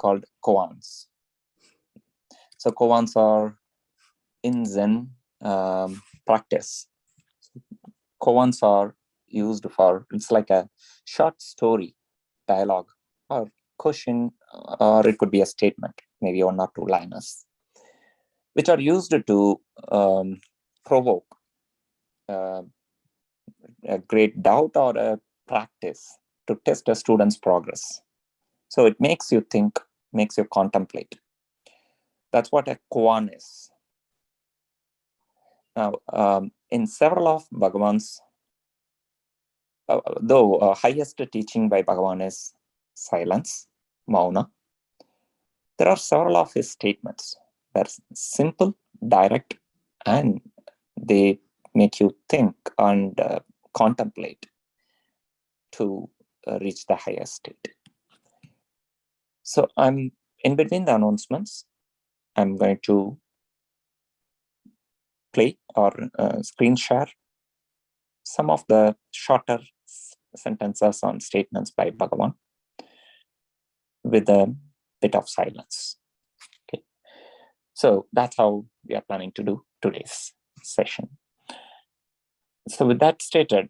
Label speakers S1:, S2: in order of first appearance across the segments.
S1: called koans. So koans are in Zen practice. Koans are used for, it's like a short story, dialogue, or question, or it could be a statement, maybe 1 or 2 liners, which are used to provoke a great doubt or a practice to test a student's progress. So it makes you think, makes you contemplate. That's what a koan is. Now, in several of Bhagavan's, though highest teaching by Bhagavan is silence, mauna, there are several of his statements that are simple, direct, and they make you think and contemplate to reach the highest state. So I'm in between the announcements, I'm going to play or screen share some of the shorter sentences on statements by Bhagavan with a bit of silence. Okay, so that's how we are planning to do today's session. So with that stated,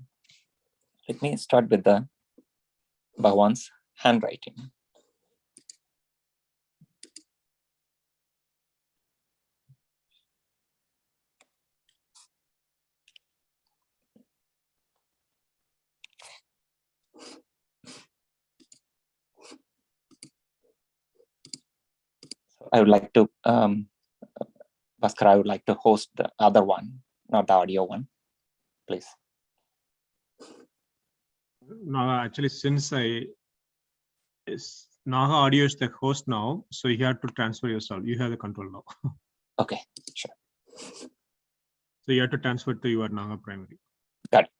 S1: let me start with the Bhagavan's handwriting. I would like to, Bhaskar, I would like to host the other one, not the audio one, please.
S2: No, actually, since Naga Audio is the host now, so you have to transfer yourself. You have the control now.
S1: Okay, sure.
S2: So you have to transfer to your Naga primary.
S1: Got it.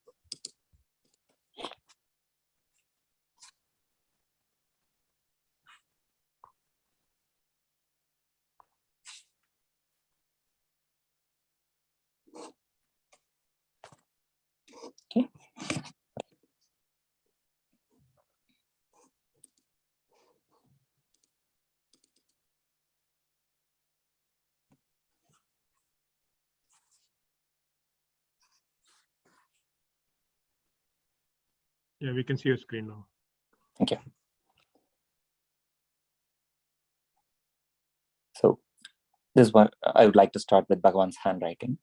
S1: Okay.
S2: Yeah, we can see your screen now.
S1: Thank you. So this one, I would like to start with Bhagavan's handwriting.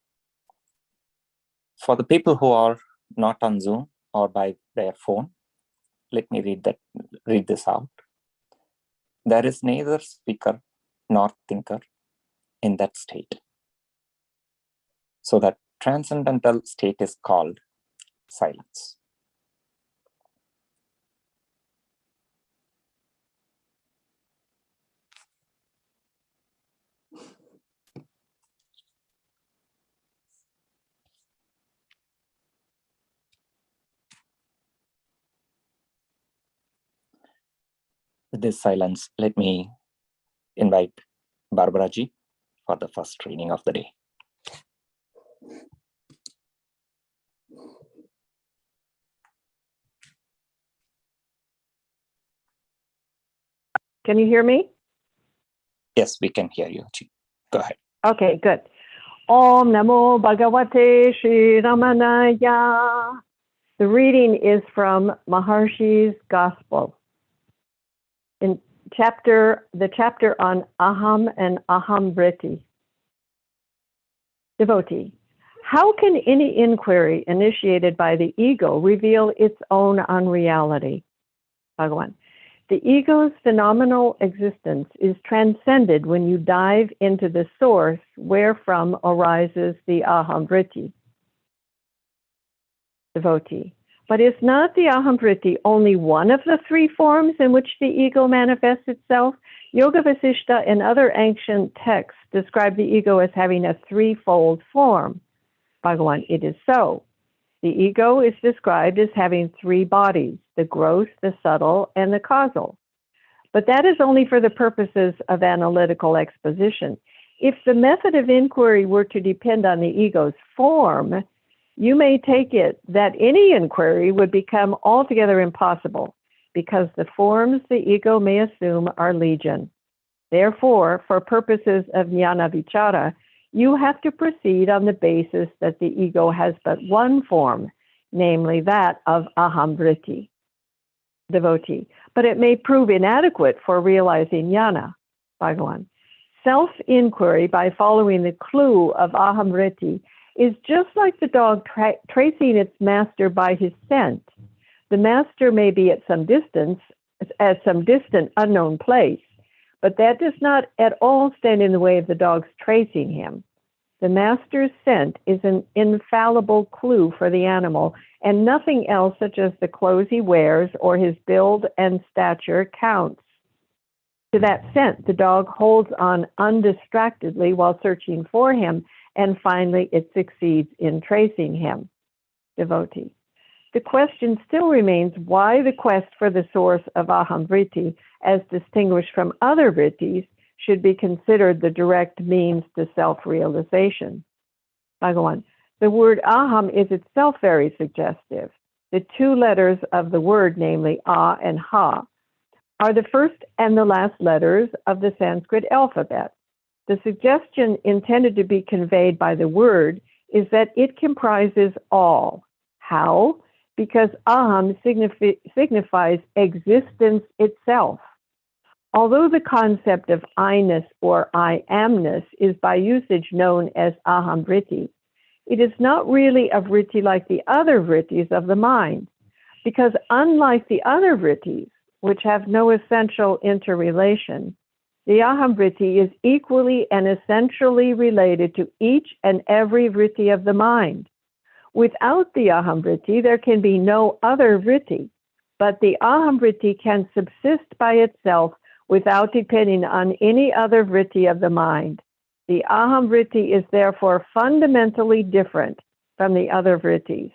S1: For the people who are not on Zoom or by their phone, let me read this out. There is neither speaker nor thinker in that state. So that transcendental state is called silence. With this silence, let me invite Barbara ji for the first reading of the day.
S3: Can you hear me?
S1: Yes, we can hear you, Ji. Go ahead.
S3: Okay, good. Om Namo Bhagavate Shri Ramanaya. The reading is from Maharshi's Gospel. In the chapter on Aham and Aham Vritti. Devotee, how can any inquiry initiated by the ego reveal its own unreality? Bhagavan, the ego's phenomenal existence is transcended when you dive into the source wherefrom arises the Aham Vritti. Devotee, but is not the Aham Vritti only one of the 3 forms in which the ego manifests itself? Yoga Vasishta and other ancient texts describe the ego as having a 3-fold form. Bhagavan, it is so. The ego is described as having 3 bodies, the gross, the subtle, and the causal. But that is only for the purposes of analytical exposition. If the method of inquiry were to depend on the ego's form, you may take it that any inquiry would become altogether impossible because the forms the ego may assume are legion. Therefore, for purposes of jnana vichara, you have to proceed on the basis that the ego has but one form, namely that of aham vritti, devotee, but it may prove inadequate for realizing jnana. Bhagavan. Self-inquiry by following the clue of aham vritti is just like the dog tracing its master by his scent. The master may be at some distant unknown place, but that does not at all stand in the way of the dog's tracing him. The master's scent is an infallible clue for the animal, and nothing else such as the clothes he wears or his build and stature counts. To that scent, the dog holds on undistractedly while searching for him, and finally it succeeds in tracing him. Devotee. The question still remains why the quest for the source of aham vritti, as distinguished from other vrittis, should be considered the direct means to self-realization. Bhagavan. The word aham is itself very suggestive. The two letters of the word, namely ah and ha, are the first and the last letters of the Sanskrit alphabet. The suggestion intended to be conveyed by the word is that it comprises all. How? Because aham signifies existence itself. Although the concept of I-ness or I amness is by usage known as aham vritti, it is not really a vritti like the other vrittis of the mind, because unlike the other vrittis, which have no essential interrelation, the aham vritti is equally and essentially related to each and every vritti of the mind. Without the aham vritti, there can be no other vritti, but the aham vritti can subsist by itself without depending on any other vritti of the mind. The aham vritti is therefore fundamentally different from the other vrittis.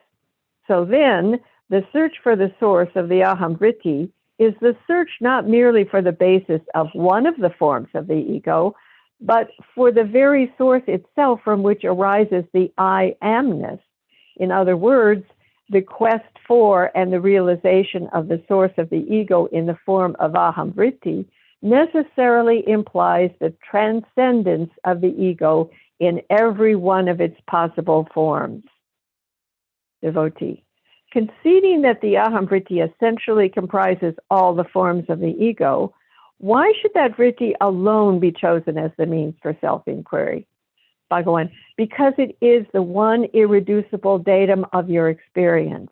S3: So then, the search for the source of the aham vritti is the search not merely for the basis of one of the forms of the ego, but for the very source itself from which arises the I amness. In other words, the quest for and the realization of the source of the ego in the form of aham vritti necessarily implies the transcendence of the ego in every one of its possible forms. Devotee. Conceding that the aham vritti essentially comprises all the forms of the ego, why should that vritti alone be chosen as the means for self-inquiry? Bhagavan, because it is the one irreducible datum of your experience.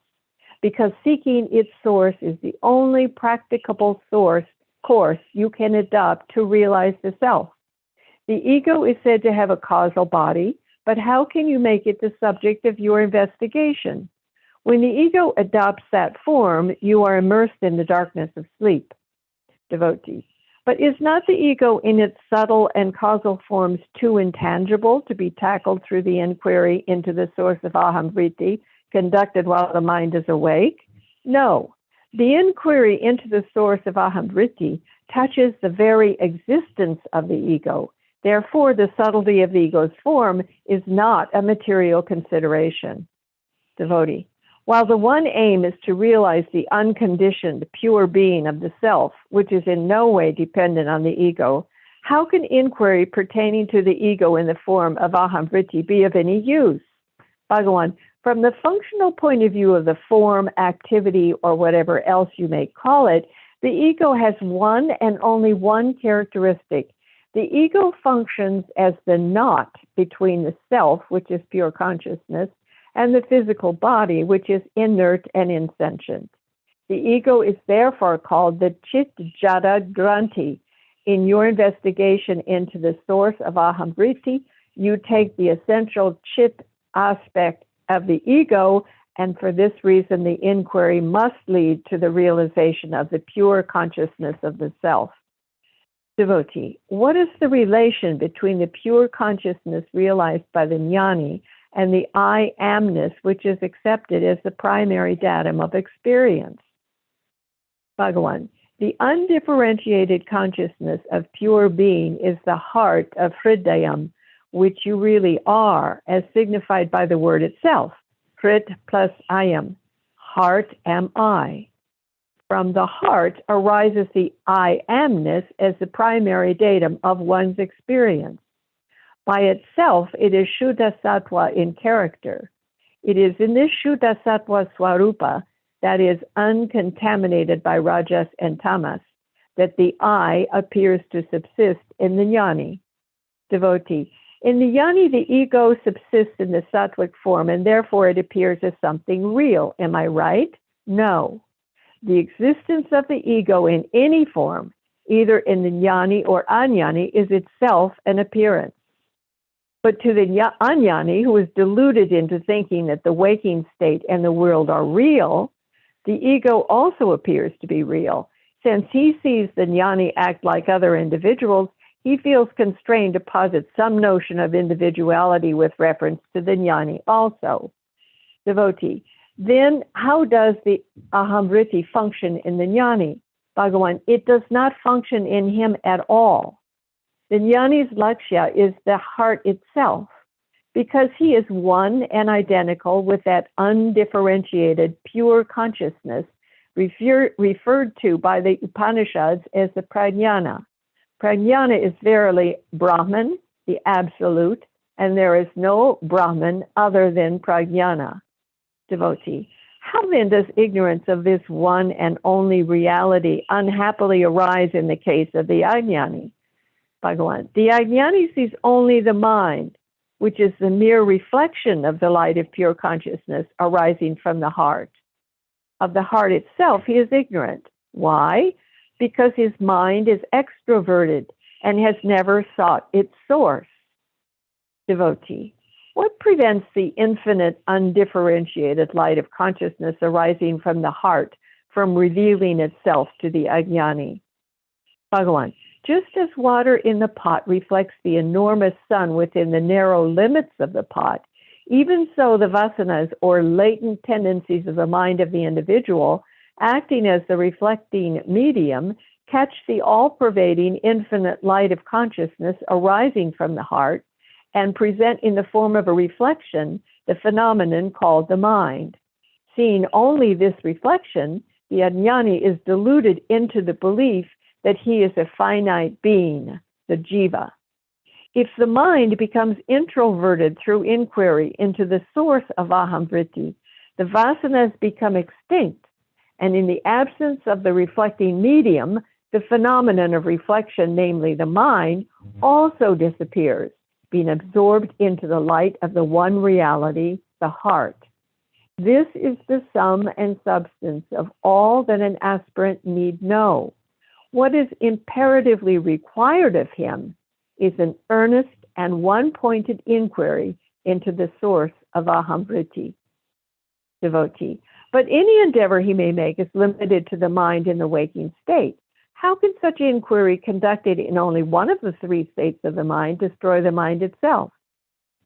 S3: Because seeking its source is the only practicable course you can adopt to realize the self. The ego is said to have a causal body, but how can you make it the subject of your investigation? When the ego adopts that form, you are immersed in the darkness of sleep. Devotee. But is not the ego in its subtle and causal forms too intangible to be tackled through the inquiry into the source of aham vritti conducted while the mind is awake? No. The inquiry into the source of aham vritti touches the very existence of the ego. Therefore, the subtlety of the ego's form is not a material consideration. Devotee. While the one aim is to realize the unconditioned, pure being of the self, which is in no way dependent on the ego, how can inquiry pertaining to the ego in the form of aham vritti be of any use? Bhagavan, from the functional point of view of the form, activity, or whatever else you may call it, the ego has one and only one characteristic. The ego functions as the knot between the self, which is pure consciousness, and the physical body, which is inert and insentient. The ego is therefore called the chit jada granti. In your investigation into the source of aham vritti, you take the essential chit aspect of the ego, and for this reason the inquiry must lead to the realization of the pure consciousness of the self. Devotee, what is the relation between the pure consciousness realized by the jnani and the I amness, which is accepted as the primary datum of experience? Bhagavan, the undifferentiated consciousness of pure being is the heart of hridayam, which you really are, as signified by the word itself, hrit plus ayam, heart am I. From the heart arises the I amness as the primary datum of one's experience. By itself, it is Shuddha Sattva in character. It is in this Shuddha Sattva Swarupa, that is uncontaminated by Rajas and Tamas, that the I appears to subsist in the Jnani. Devotee. In the Jnani, the ego subsists in the sattvic form, and therefore it appears as something real. Am I right? No. The existence of the ego in any form, either in the jnani or ajnani, is itself an appearance. But to the ajnani, who is deluded into thinking that the waking state and the world are real, the ego also appears to be real. Since he sees the jnani act like other individuals, he feels constrained to posit some notion of individuality with reference to the jnani also. Devotee. Then how does the ahamvriti function in the jnani? Bhagavan, it does not function in him at all. The jnani's lakshya is the heart itself, because he is one and identical with that undifferentiated, pure consciousness referred to by the Upanishads as the prajnana. Prajnana is verily Brahman, the absolute, and there is no Brahman other than prajnana. Devotee. How then does ignorance of this one and only reality unhappily arise in the case of the ajnani? Bhagavan. The ajnani sees only the mind, which is the mere reflection of the light of pure consciousness arising from the heart. Of the heart itself, he is ignorant. Why? Because his mind is extroverted and has never sought its source. Devotee. What prevents the infinite, undifferentiated light of consciousness arising from the heart from revealing itself to the ajnani? Bhagavan, just as water in the pot reflects the enormous sun within the narrow limits of the pot, even so the vasanas, or latent tendencies of the mind of the individual, acting as the reflecting medium, catch the all-pervading infinite light of consciousness arising from the heart, and present in the form of a reflection the phenomenon called the mind. Seeing only this reflection, the ajnani is deluded into the belief that he is a finite being, the jiva. If the mind becomes introverted through inquiry into the source of ahamvriti, the vasanas become extinct, and in the absence of the reflecting medium, the phenomenon of reflection, namely the mind, also disappears, being absorbed into the light of the one reality, the heart. This is the sum and substance of all that an aspirant need know. What is imperatively required of him is an earnest and one-pointed inquiry into the source of ahamvriti. Devotee. But any endeavor he may make is limited to the mind in the waking state. How can such inquiry conducted in only one of the three states of the mind destroy the mind itself?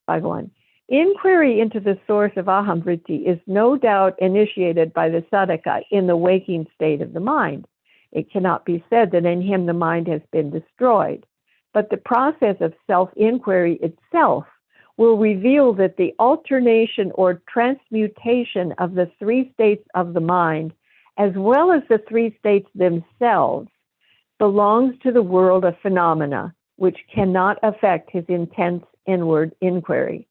S3: Bhagavan. Inquiry into the source of ahamvriti is no doubt initiated by the sadhaka in the waking state of the mind. It cannot be said that in him the mind has been destroyed, but the process of self-inquiry itself will reveal that the alternation or transmutation of the three states of the mind, as well as the three states themselves, belongs to the world of phenomena, which cannot affect his intense inward inquiry.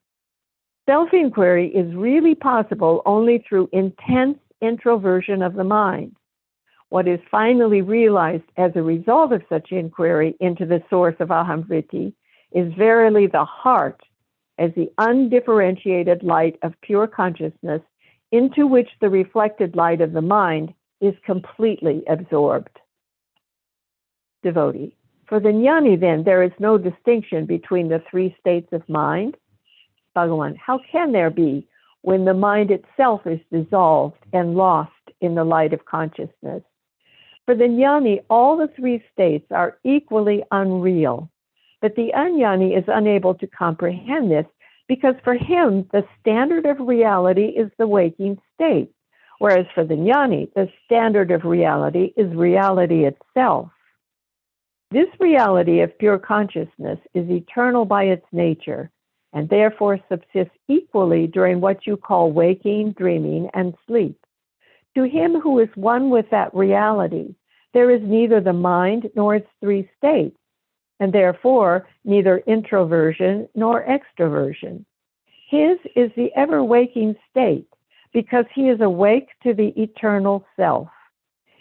S3: Self-inquiry is really possible only through intense introversion of the mind. What is finally realized as a result of such inquiry into the source of ahamvriti is verily the heart as the undifferentiated light of pure consciousness into which the reflected light of the mind is completely absorbed. Devotee. For the jnani, then, there is no distinction between the three states of mind. Bhagavan. How can there be when the mind itself is dissolved and lost in the light of consciousness? For the jnani, all the three states are equally unreal, but the ajnani is unable to comprehend this because for him the standard of reality is the waking state, whereas for the jnani the standard of reality is reality itself. This reality of pure consciousness is eternal by its nature, and therefore subsists equally during what you call waking, dreaming, and sleep. To him who is one with that reality, there is neither the mind nor its three states, and therefore neither introversion nor extroversion. His is the ever-waking state, because he is awake to the eternal self.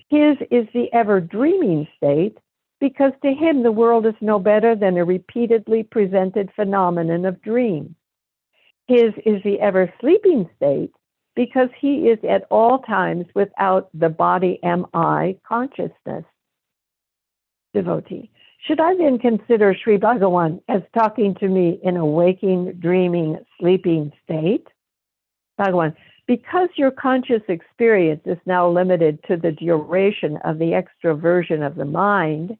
S3: His is the ever-dreaming state, because to him the world is no better than a repeatedly presented phenomenon of dream. His is the ever-sleeping state, because he is at all times without the body am I consciousness. Devotee. Should I then consider Sri Bhagavan as talking to me in a waking, dreaming, sleeping state? Bhagavan, because your conscious experience is now limited to the duration of the extroversion of the mind,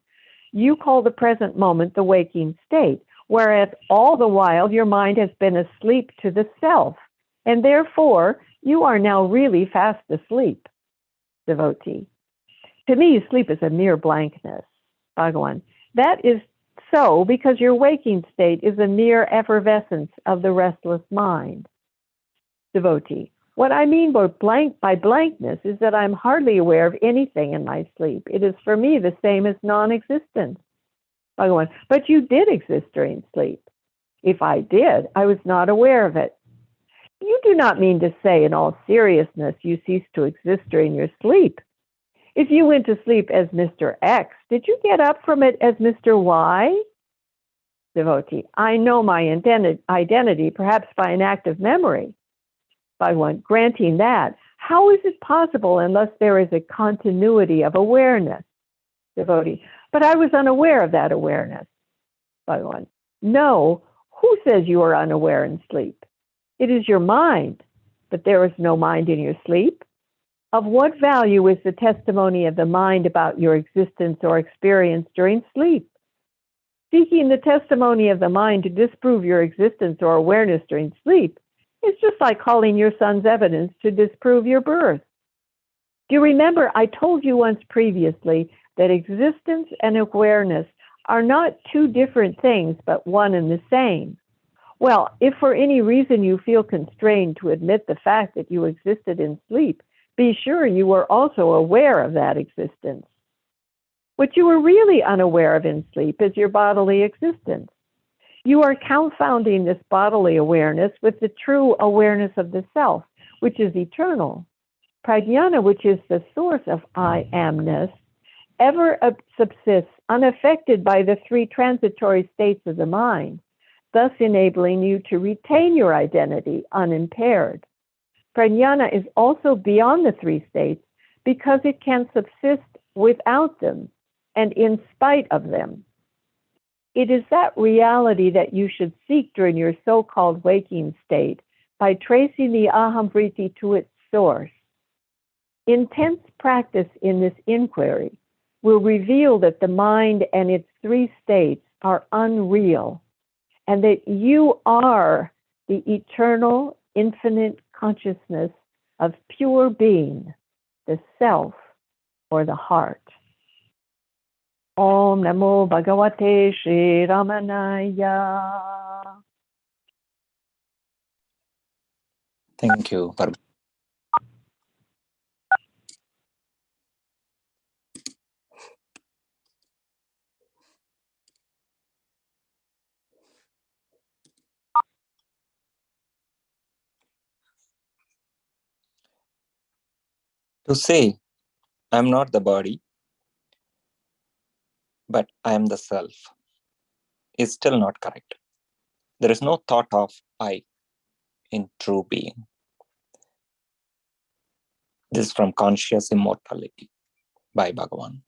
S3: you call the present moment the waking state, whereas all the while your mind has been asleep to the self, and therefore you are now really fast asleep. Devotee. To me, sleep is a mere blankness. Bhagavan. That is so because your waking state is a mere effervescence of the restless mind. Devotee. What I mean by blankness is that I'm hardly aware of anything in my sleep. It is for me the same as non-existence. Bhagavan. But you did exist during sleep. If I did, I was not aware of it. You do not mean to say in all seriousness you ceased to exist during your sleep. If you went to sleep as Mr. X, did you get up from it as Mr. Y? Devotee. I know my identity, perhaps by an act of memory. Bhagavan. Granting that, how is it possible unless there is a continuity of awareness? Devotee. But I was unaware of that awareness. Bhagavan. No, who says you are unaware in sleep? It is your mind, but there is no mind in your sleep. Of what value is the testimony of the mind about your existence or experience during sleep? Seeking the testimony of the mind to disprove your existence or awareness during sleep is just like calling your son's evidence to disprove your birth. Do you remember I told you once previously that existence and awareness are not two different things, but one and the same? Well, if for any reason you feel constrained to admit the fact that you existed in sleep, be sure you were also aware of that existence. What you were really unaware of in sleep is your bodily existence. You are confounding this bodily awareness with the true awareness of the self, which is eternal. Prajnana, which is the source of I amness, ever subsists unaffected by the three transitory states of the mind, thus enabling you to retain your identity unimpaired. Prajnana is also beyond the three states because it can subsist without them and in spite of them. It is that reality that you should seek during your so-called waking state by tracing the ahamvriti to its source. Intense practice in this inquiry will reveal that the mind and its three states are unreal and that you are the eternal, infinite consciousness of pure being, the self or the heart. Om Namo Bhagavate Shri Ramanaya.
S1: Thank you. To say, I'm not the body, but I am the self, is still not correct. There is no thought of I in true being. This is from Conscious Immortality by Bhagavan.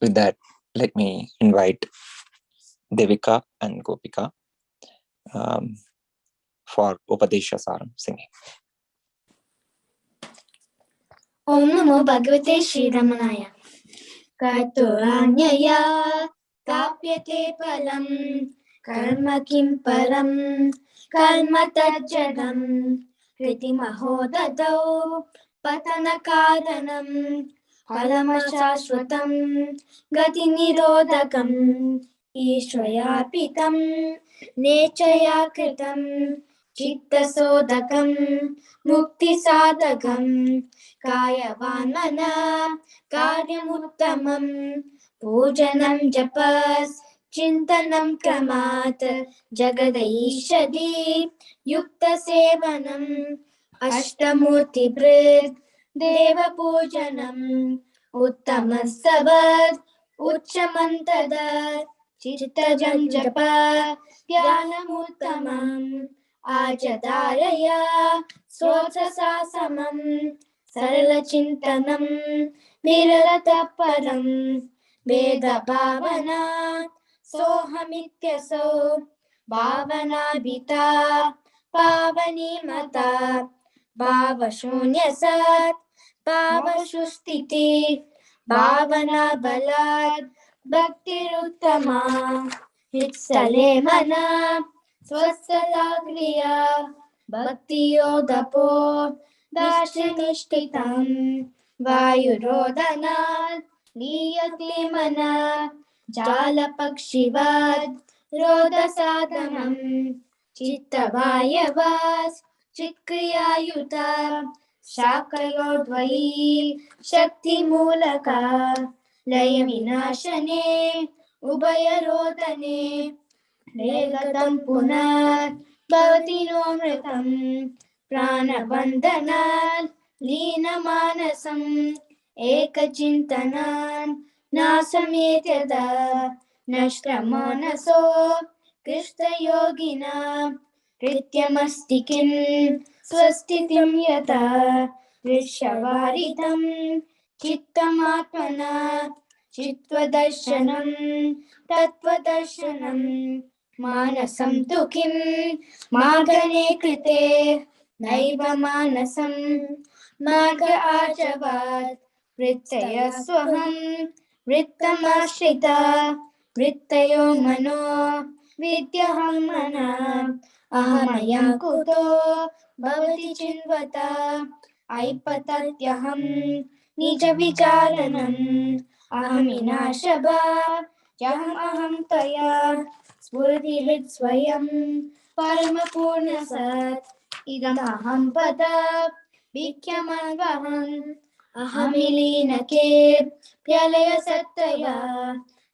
S1: With that, let me invite Devika and Gopika for Upadesha Saram singing.
S4: Om Namo Bhagavate Shri Ramanaya. Karturanyaya tapyate palam karma kim param karma tajjadam kriti mahodadau patana karanam फलमशाश्वतं गतिनिरोधकम् ईश्वयार्पितं नेच्छया कृतं चित्तशोधकं मुक्तिसाधकं कायवान् मनः कार्यमुत्तमं पूजनं जपस् चिन्तनं क्रमात् जगदीशदि युक्तसेवनम् अष्टमूर्तिभृत् देवपूजनम् उत्तमस्तवत् उच्चमन्तद चित्तजं जप ध्यानमुत्तमम् आचधारय स्रोतसासमम् सरलचिन्तनं विरलतत्परं वेदभावना सोऽहमित्यसौ भावनाभिता पावनी मता भावशून्यसत् भावशुस्थिति भावना बलात् भक्तिरुत्तमा हित्स्थले मना स्वस्थला क्रिया भक्तियोगपो दार्शनिष्ठितं वायुरोदनात् लीयते मना जालपक्षिवत् रोदसाधनं चित्तवायवास् चित्क्रियायुता शाकयोर्द्वयी शक्तिमूलका लयविनाशने उभयरोदने निर्गतं पुनः भवति नो मृतं प्राणबन्धनात् लीनमानसम् एकचिन्तनान् नाशमेत्यदा नष्टमानसो कृष्णयोगिना कृत्यमस्ति किं स्वस्थितिं यथा दृश्यवारितं चित्तमात्मना चित्वदर्शनं तत्त्वदर्शनं मानसं तु किं मार्गणे कृते नैव मानसं मार्ग आचवात् वृत्तयः स्वहं वृत्तमाश्रिता वृत्तयो मनो विद्यहं मनः अहमयं कुतो भवति चिन्वता ऐपतत्यहं निजविचारणम् अहमिनाशभाजहमहं त्वया स्फुरति स्वयं परमपूर्णसत् इदमहं पद भिख्यमन्वहम् अहमिलीनके प्रलयसत्तया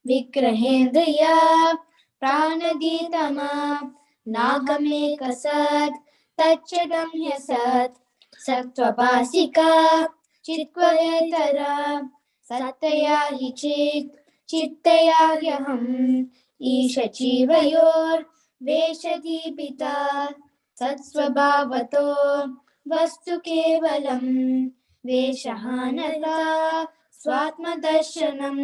S4: विग्रहेन्द्रिया प्राणदीतमा नागमेकसत् तच्चदं ह्यसत् सत्त्वभासिका चित्त्वहेतरा सत्तया हि चित्तया ह्यहम् ईशजीवयोर्वेषदीपिता सत्स्वभावतो वस्तु केवलम् वेषहानता स्वात्मदर्शनम्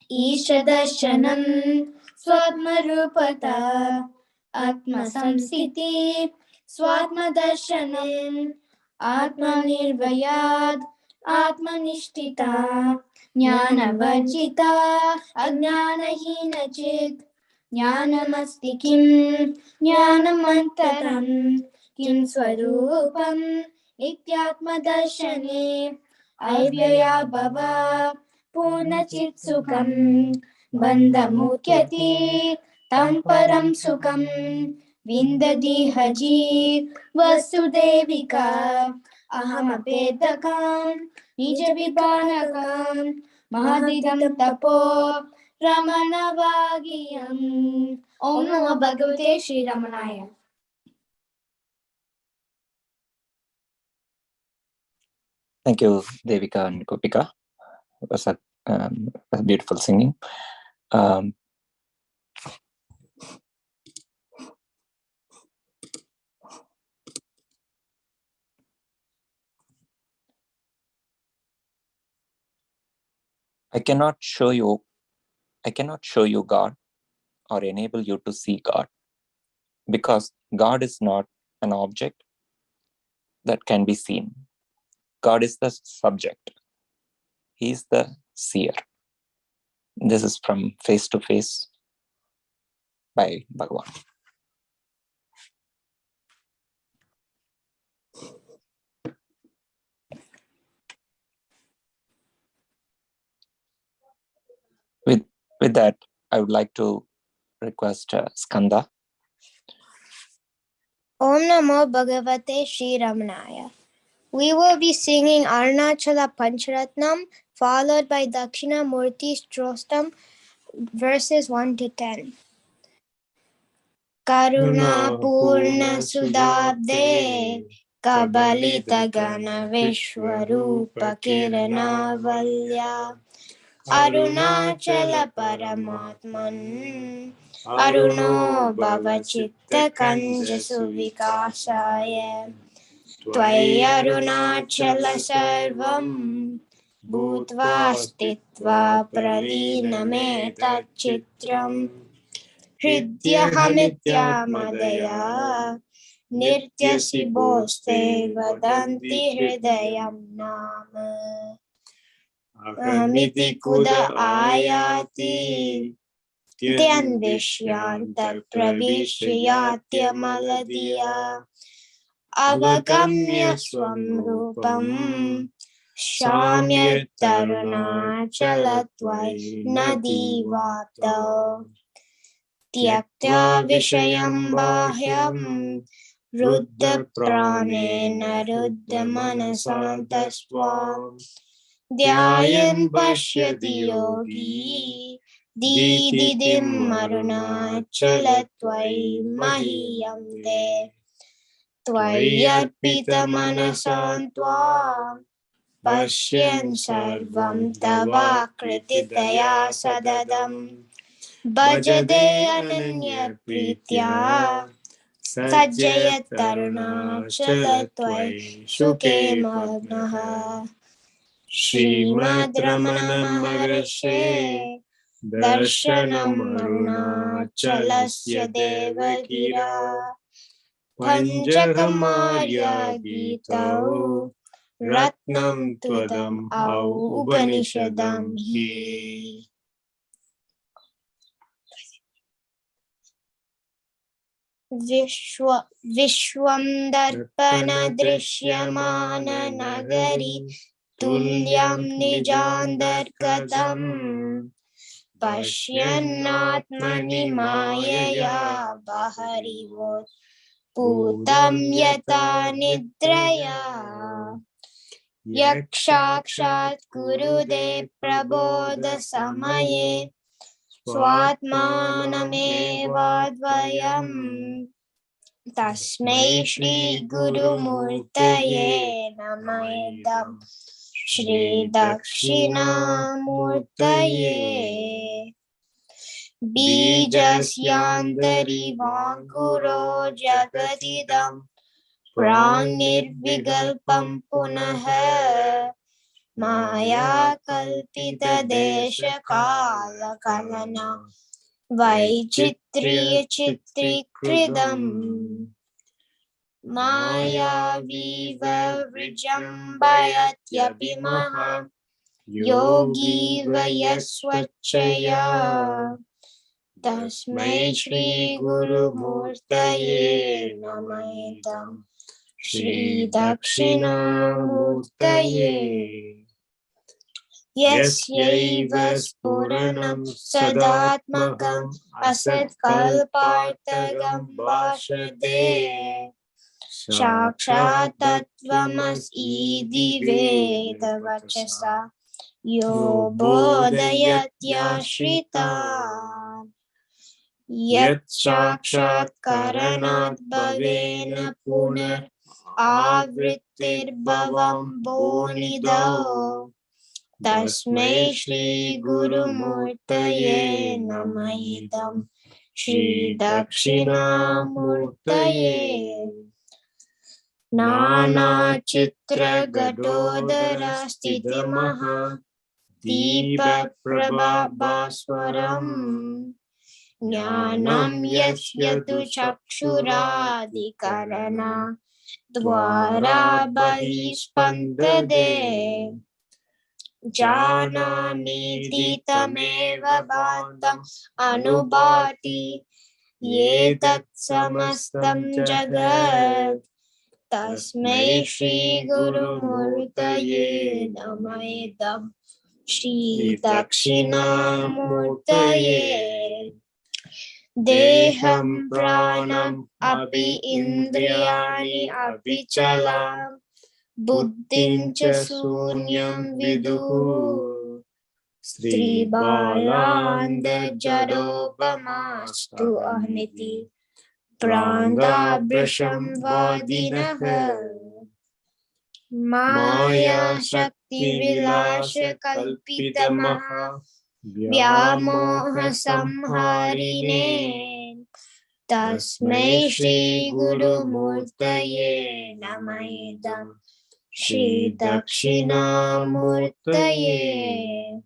S4: ईशदर्शनम् स्वात्मरूपता आत्मसंस्थिति स्वात्मदर्शनम् आत्मनिर्भयात् आत्मनिष्ठिता ज्ञानवर्जिता अज्ञानहीनचित् ज्ञानमस्ति किं ज्ञानमन्तरं किं स्वरूपम् इत्यात्मदर्शने अव्यया भव पूर्णचित् सुखं बन्धमुख्यति तं परं सुखं विन्दति हजी वसुदेविका अहमपेदकां निजविपानकां महदिदं तपो रमणवागियम् ॐ नमो भगवते श्रीरमणाय.
S1: Thank you, Devika and Gopika. It was a beautiful singing. I cannot show you God or enable you to see God, because God is not an object that can be seen. God is the subject. He is the seer. This is from Face to Face by Bhagavan. that, I would like to request Skanda.
S5: Om Namo Bhagavate Sri Ramanaya. We will be singing Arunachala Pancharatnam, followed by Dakshina Murti Strostam, verses 1 to 10. Karuna Purna Sudabde, Kabalita Gana Vishwarupa Kirana Valya, Arunachala Paramatman, Aruno Bhavachitta Kanja Suvikasaya, Tvai Arunachala Sarvam, Bhutva Stitva Praliname Tachitram, Hridyahamitya Madaya, Nirtya Siboste Vadanti Hridayam Nama. Ahamiti Kuda Ayati, Tyan Vishyanta Pravishayatya Maladiya, Avagamya Swam Rupam, Shamya Tarunachala Nadi Vapto, Tyaktya Vishayam Bahyam, Ruddha Pranena Ruddha Manasantasvam, Dhyayan Pashyati Yogi, Dididim Arunachala Tvai Mahiyam De, Tvai Arpita Manasan Tvam, Pashyan Sarvam Tava Krititaya Sadadam, Bhajade Ananya Pritya, Sajjayat Arunachala Tvai Sukhe Magnaha. Srimad Ramana Maharshe Darshanam Arunachalasya Devagira, Panchakamarya Gitau Ratnam Twadam Au Upanishadam Hi. Vishwam Darpana Drishyamana Nagari Tulyam Nijandarkatam, Pashyannatmani Mayaya Baharivot Putam Yata Nidraya, Yakshakshat Gurudev Prabodha Samaye Swatmanamevadvayam, Tasmai Shri Guru Murtaye Namayadam, Shri Dakshina Murtaye. Bijasyantari Vankuro Jagadidam, Pranirvigalpam Punaha, Maya Kalpita Desha Kala Kalana, Vaichitriya Chitrikridam, Maya Viva Vrijambayatyapi Maha, Yogi Vayaswachaya, Tasmai Shri Guru Murtaye Namayadam, Shri Dakshina Murtaye. Yasyaiva Spuranam Sadatmakam Asat Kalpartagam Bhashate, Shakshat Tattvamas Idi Veda Vachasa, Yo Bodhayat Yashrita, Yat Shakshat Karanat Bhavena Punar Avrittir Bhavam Bonidao, Tasmai Shri Guru Murtaye Namayadam, Shri Dakshina Murtaye. Nana Chitra Gadodara Sthiti Maha, Deepa Prabha Bhaswaram, Jnanam Yasyatu Chakshuradikarana, Dvara Bahispandade, Janani Tameva Bhantam Anubhati, Yetat Samastam Jagat, Tasmai Shri Guru Murtaye Namayadam, Shri Dakshinamurtaye. Deham pranam api indriyani api chalam buddhim cha sunyam viduhu Sri Balanda Jadopamastu Ahniti Prandabrasham Vadinaha Maya Shakti Vilasha Kalpitamaha Vyamoha Samharine Tasmai Shri Guru Murtaye Namaidam Shri Dakshinamurtaye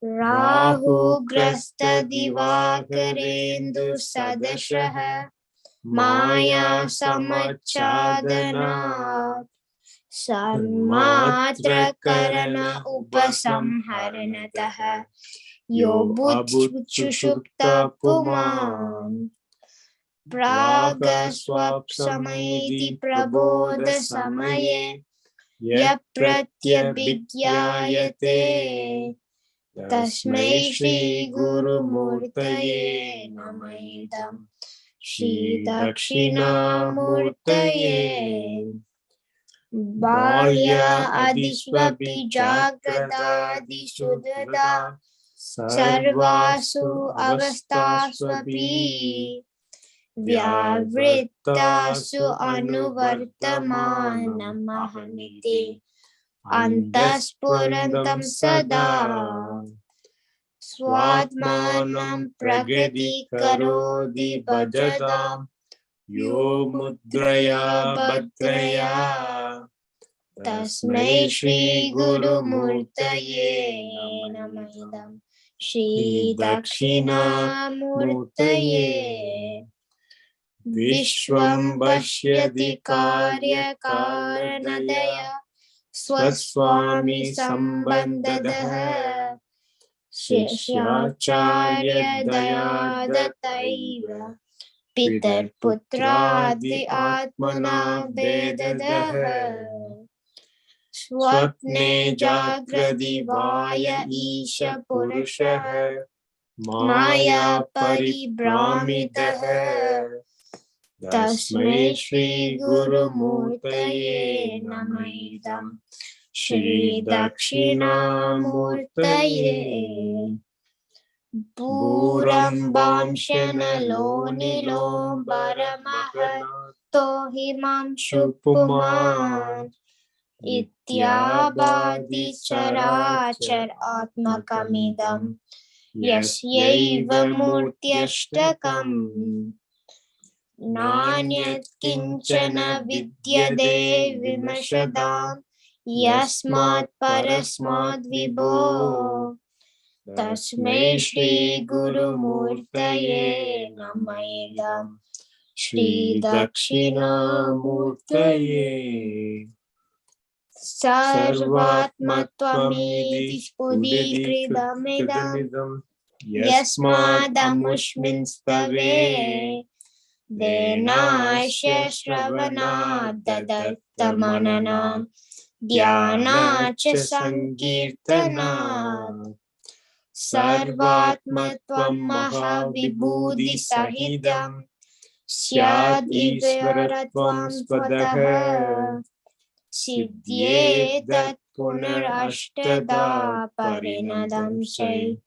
S5: Rahu Grasta Divakarendu Sadashaha Maya Samachadana Sarmatra Karana Upasamharanataha Yobuchushukta Puman Praga Swapsamaiti Prabodha Samaye Yapratyabhigyayate Tasmai Shri Guru Murtaye Namaidam Shri Dakshinamurtaye Balya Adisvapi Jagradadi Sudada Sarvasu Avastasvapi Vyavrittasu Anuvartamanam Mahaniti Antaspurantam Sada Swadmanam Pragati Karodi Bhajadam Yo Mudraya Bhadraya Tasmai Shri Guru Murtaye Namaidam Shri Dakshina Murtaye Vishwam Pashyati Karya Karanadaya Swaswami Sambandadaha Shishyacharya Dayadataiva Pitar Putradi Atmana Vedadaha Swapne Jagradi Vaya Isha Purushaha Maya Paribramitaha Tasmai Shri Guru Murtaye Namaidam Shri Dakshina Murtaye Puram Bamshana Nilo Baramaha Tohimam Shupuman Ityabadi Charachar Atmakamidam Yasyaiva Murtyashtakam Nanyat Kinchana Vidyade Vimashadam Yasmat Parasmat Vibho Tasmai Shri Guru Murtaye Namaidam Shri Dakshina Murtaye Sarvatmatvamidi Spudikridamidam Yasmadamushminstave Denasya Shravana Dadartamanana Dhyanacha Sankirtana Sarvatmatvam Mahavibhudi Sahidam Syad Ishvaratvam Svadaha Siddhyetat Punarashtada Parinadam Shay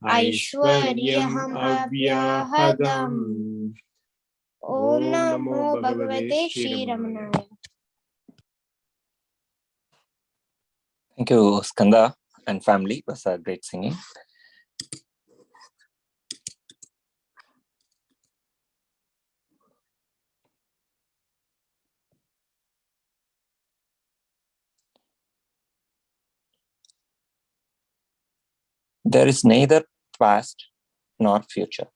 S5: Aishwaryaham Avyahadam Om Namo Bhagavate Shri Ramanaya.
S1: Thank you, Skanda and family. It was a great singing. There is neither past nor future.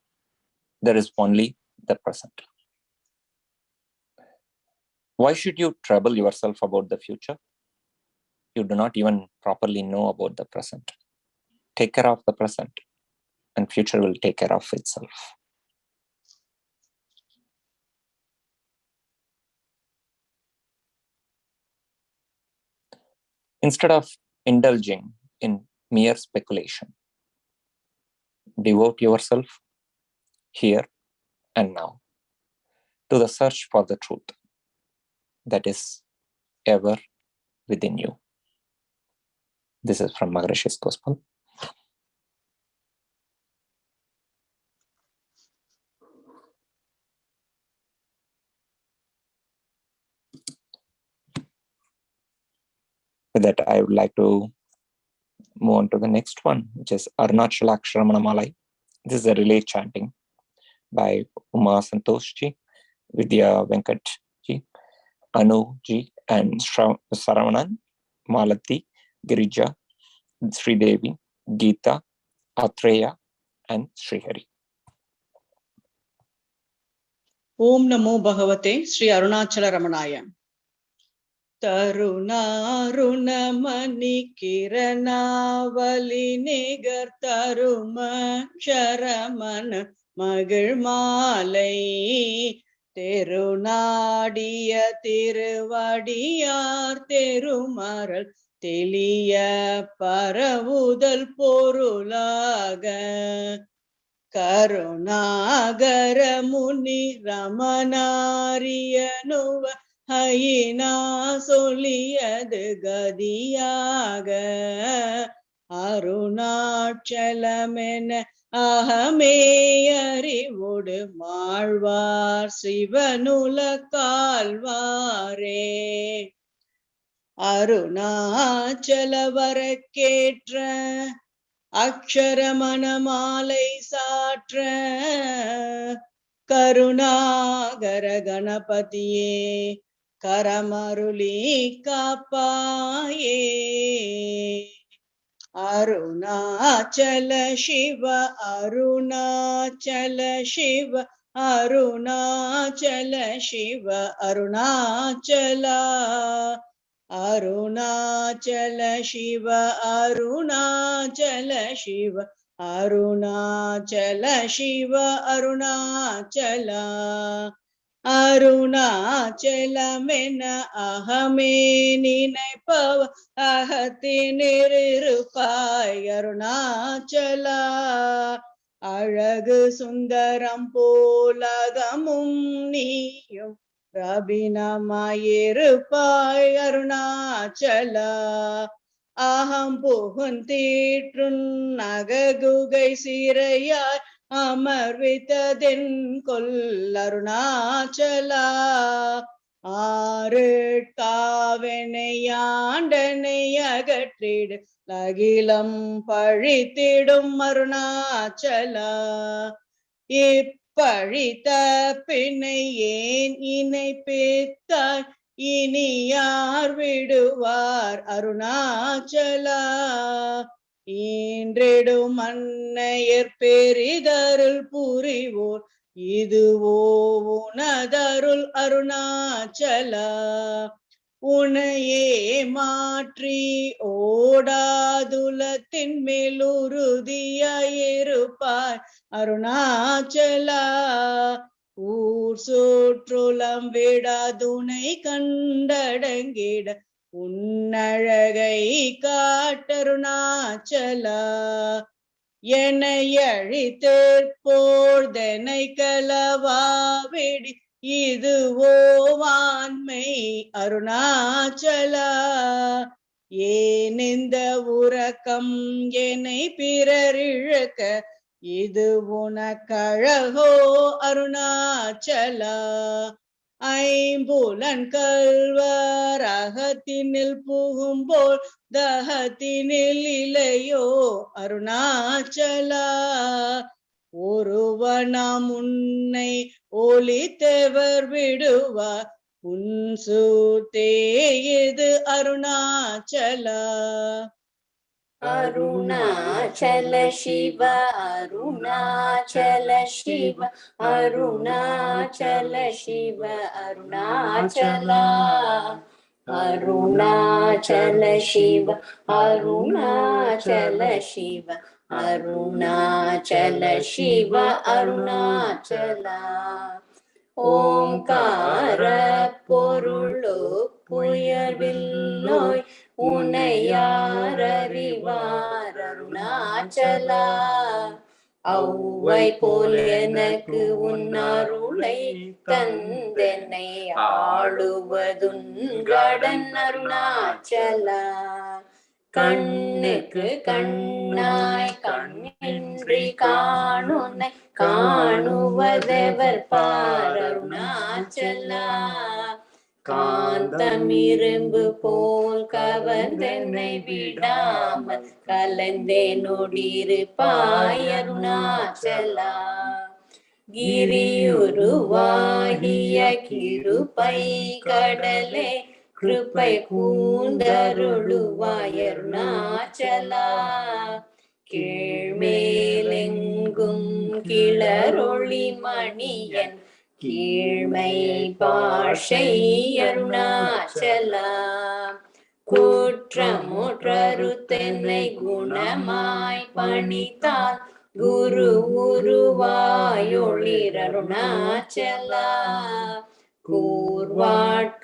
S1: There is only the present. Why should you trouble yourself about the future? You do not even properly know about the present. Take care of the present, and future will take care of itself. Instead of indulging in mere speculation. Devote yourself here and now to the search for the truth that is ever within you. This is from Maharishi's Gospel. With that, I would like to move on to the next one, which is Arunachala Akshara Malai. This is a relay chanting by Uma Santoshji, Vidya Venkatji, Anuji, and Saravanan, Malati, Girija, Sridevi, Geeta, Atreya, and Srihari.
S6: Om Namo Bhagavate Sri Arunachala Ramanaya. Tarunarunamani Kiranavali Nigar Taruma Sharamana Magal Malai Terunadiya Tiruvadiyar Terumaral Teliya Paravudal Porulaga Karunagara Muni Ramanariyanuva Hayina Soliyadu Gadiyaga Arunachalamena Ahame Arivudu Malvar Sivanula Kalvare Arunachalavarakketra Aksharamana Satra Karunagara Ganapatiye Karamaruli Kapaye Arunachala Shiva Arunachala Shiva Arunachala Shiva Arunachala Arunachala Shiva Arunachala Shiva Arunachala Shiva Arunachala Arunachala Mena Ahame Ninaipav Ahati Nirirupai Arunachala Alagu Sundaram Polagamum Niyum Rabinamayirupai Arunachala Aham Puhuntitrun Nagagugai Sirayai Amarvitadin Kol Arunachala Arutkavenayandanayagatrid Lagilam Paritidum Arunachala Ipparita Pinayen Inaipitai Iniyar Viduvar Arunachala Indredum Annayar Peridarul Purivur Iduvo Unadarul Arunachala Unaye Matri Odadulatin Melurudiyayirupai Arunachala Ursutrolam Vedadunai Kandadangida Unnalagai Katarunachala Yenayalithiற்போர் தெனை கலவாவிடி இதுவோ வான்மை அருணாச்சலா ஏனெந்த உறக்கம் என்னை பிறரிழக்க இது உனக்கழகோ அருணாச்சலா ஐம்புலன் கல்வர் அகத்தினில் புகும்போல் தகத்தினில் இலையோ அருணாச்சலா ஒருவனாம் உன்னை ஒளித்தவர் விடுவார் உன்சூத்தே இது Arunachala
S7: Arunachala Shiva, Arunachala Shiva, Arunachala Shiva, Arunachala, Arunachala Shiva, Arunachala Shiva, Arunachala Shiva, Arunachala. Omkara Porulu Puyarvilloi Unayar Arivar Arunachala Avvai போல் எனக்கு உன் அருளை தந்தென்னை ஆளுவதுன் கடன் அருணாச்சலா கண்ணுக்கு கண்ணாய் கண்ணின்றி காணுனை காணுவதெவர் பார் அருணாச்சலா காந்தமிரும்பு போல் கவர்ந்தென்னை விடாமல் கலந்தேனோடிருப்பாய் அருணாச்சலா கிரியுருவாகிய கிருபை கடலே கிருபை கூந்தருளுவாய் அருணாச்சலா கீழ்மேலெங்கும் கிளரொளி மணியன் கீழ்மை பாஷை அருணாச்சலா குற்றமுற்றறுத்தென்னை குணமாய் பணித்தால் குரு உருவாயொளிர் அருணாச்சலா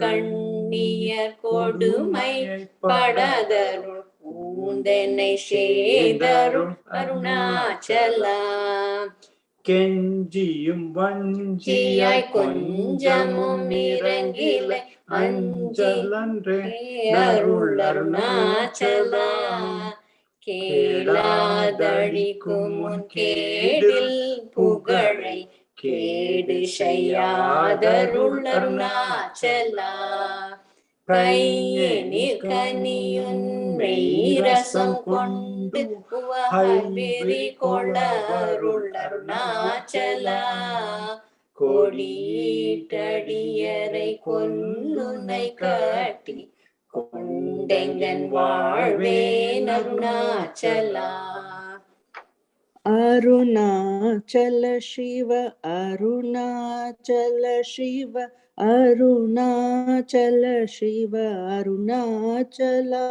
S7: கூர்வாட்கண்ணியர் கொடுமை படதருள் கூந்தென்னை செய்தருள் அருணாச்சலா
S8: கெஞ்சியும் வஞ்சியாய்
S7: கொஞ்சமும் இறங்கிலை அஞ்சலன்றே அருள் அருணாச்சலா கேளாதழிக்கும் உன் கேடில் புகழை கேடு செய்யாதருள் அருணாச்சலா கையெனிற் கனியுன் மெய்ரசம் கொண்டு உவஹவிரி கொள அருள் அருணாச்சலா கொடியீட்டடியரை கொல்லுனை காட்டி கொண்டெங்கன் வாழ்வேன் அருணாச்சலா
S9: அருணாச்சல சிவ அருணாச்சல சிவ அருணாச்சல சிவ அருணாச்சலா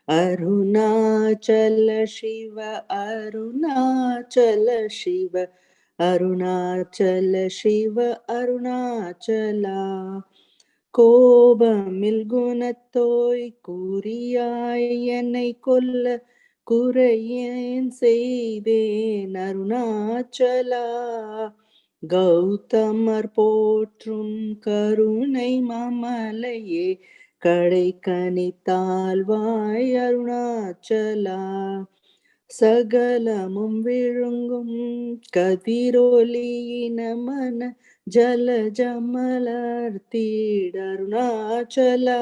S9: அருணாச்சல சிவ அருணாச்சல சிவ அருணாச்சல சிவ அருணாச்சலா கோபமில் குணத்தோய் குறியாய் என்னை கொல்ல குறையேன் செய்தேன் அருணாச்சலா கௌதமர் போற்றும் கருணை மாமலையே கடை கனித்தாழ்வாய் அருணாச்சலா சகலமும் விழுங்கும் கதிரொலியின மன ஜல ஜமலர்த்தீட அருணாச்சலா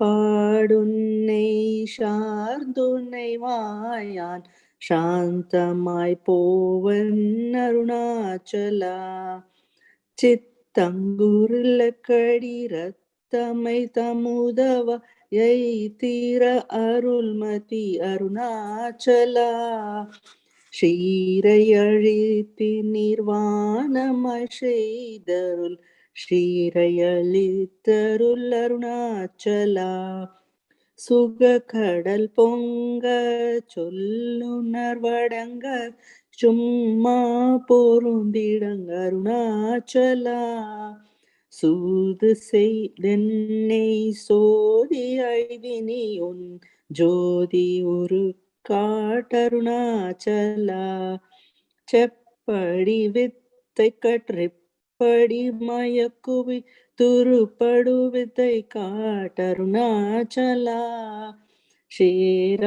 S9: ஷாப்பாடுன்னை ஷார்துன்னை வாயான் சாந்தமாய் போவன் அருணாச்சலா சித்தங்குருள கடி ரத்தமை தமுதவ தீர அருள்மதி அருணாச்சலா ஷீரையழித்து நிர்வாணமாய் செய்தருள் ஸ்ரீரையளித்தருள் அருணாச்சலா சுக கடல் பொங்க சொல்லுணர்வடங்க சும்மா பொருந்திடங்க அருணாச்சலா சூது செய்தென்னை சோதி ஐவினி உன் ஜோதி உரு காட்டருணாச்சலா செப்படி வித்தை கற்றிப்படி மயக்குவி துருப்படுவித்தை காட்டருணாச்சலா ஷேராயனின்மேய்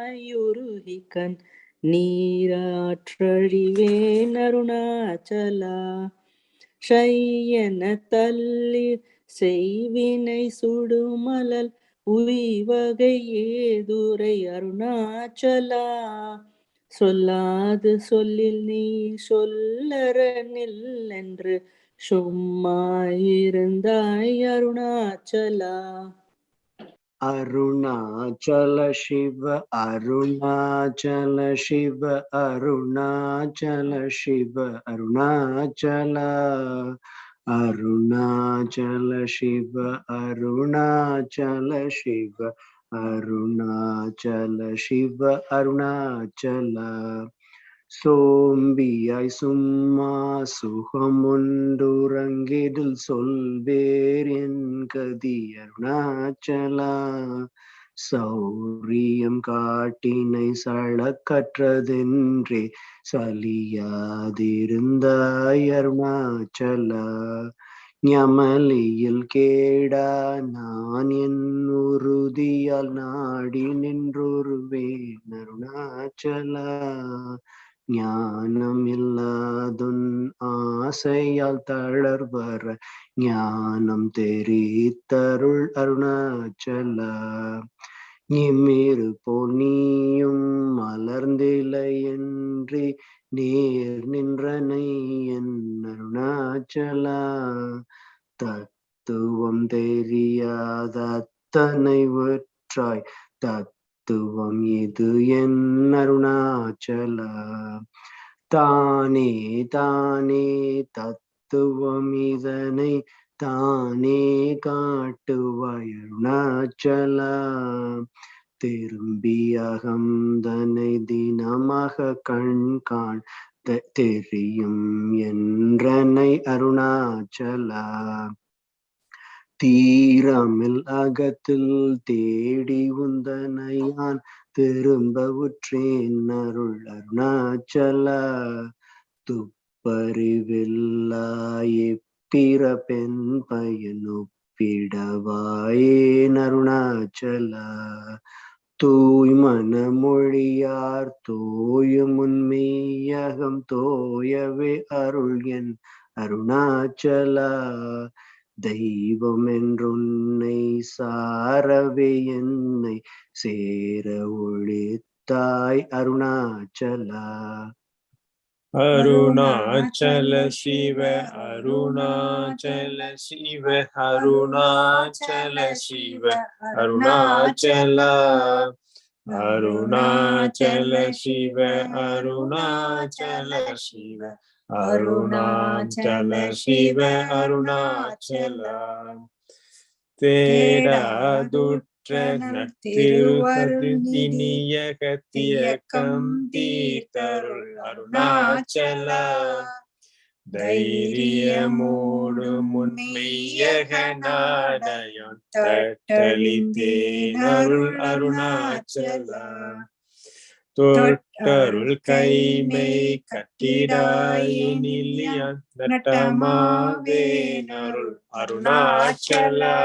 S9: நீராயுருகிக்கண் நீராற்றழிவேன் அருணாச்சலா ஷையன தள்ளி செய்வினை சுடுமலல் உய்வகை ஏதுரை அருணாச்சலா சொல்லாது சொல்லில் நீ சொல்லறனில் என்று சும்மா இருந்தாய் அருணாச்சலா
S8: அருணாச்சல சிவ அருணாச்சல சிவ அருணாச்சல சிவ அருணாச்சல அருணாச்சல சிவ அருணாச்சல சிவ அருணாச்சல சிவ அருணாச்சல சோம்பியாய் சும்மா சுகமுண்டுறங்கிடில் சொல்வேர் என் கதி அருணாச்சலா. சௌரியம் காட்டினை சளக்கற்றதென்றே சலியாதிருந்தாய் அருணாச்சலா. ஞமலியில் கேடா நான் என் உறுதியால் நாடி நின்றொருவேன் அருணாச்சலா. ஞானம் இல்லாதுன் ஆசையால் தளர்வர ஞானம் தெரித்தருள் அருணாச்சலா. நிமிரு போல் நீயும் மலர்ந்திலையன்றி நேர் நின்றனை என் அருணாச்சலா. தத்துவம் தெரியாத அத்தனை ஒற்றாய் தத்துவம் இது என் அருணாச்சலா. தானே தானே தத்துவம் இதனை தானே காட்டுவாய் அருணாச்சலா. திரும்பி அகம்தனை தினமாக கண்காண் தெரியும் என்றனை அருணாச்சலா. தீரமில் அகத்தில் தேடி உந்தனையான் திரும்ப உற்றேன் அருள் அருணாச்சலா. துப்பறிவில்லாயே பிறப்பெண் பயன் ஒப்பிடவாயேன் அருணாச்சலா. தூய் மனமொழியார் தோயும் உன்மெய்யகம் தோயவே அருள் என் அருணாச்சலா. தெய்வம் என்றுன்னை சாரவே என்னை சேர ஒழித்தாய் அருணாச்சலா.
S10: அருணாச்சல சிவ அருணாச்சல சிவ அருணாச்சல சிவ அருணாச்சலா. அருணாச்சல சிவ அருணாச்சல சிவ அருணாச்சல சிவ அருணாச்சலா. தேடாதுற்ற நத்திருவருதினியகத்தியக்கம் தீர்த்தருள் அருணாச்சலா. தைரியமோடு முன்மெய்யக நாடயம் தட்டளித்தேனருள் அருணாச்சலா. தொட்டருள் கைமை கட்டிடாயினிலியான் நட்டமாவேனருள் அருணாச்சலா.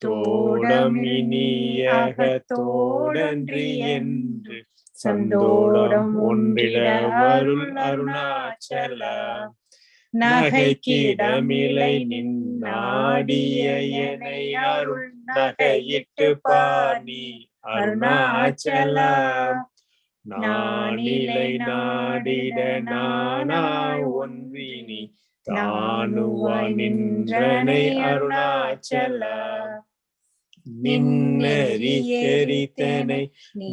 S10: தோடம் இனியக தோடன்றி என்று சந்தோடம் ஒன்றிடவருள் அருணாச்சலா. நகைக்கிடமிலை நின்னாடிய எனை அருள் நகையிட்டு பாணி அருணாச்சலா. நானிலை நாடிட நானா ஒன்றினி தானுவாய் நின்றனை அருணாச்சலா. நின்னறி எரித்தனை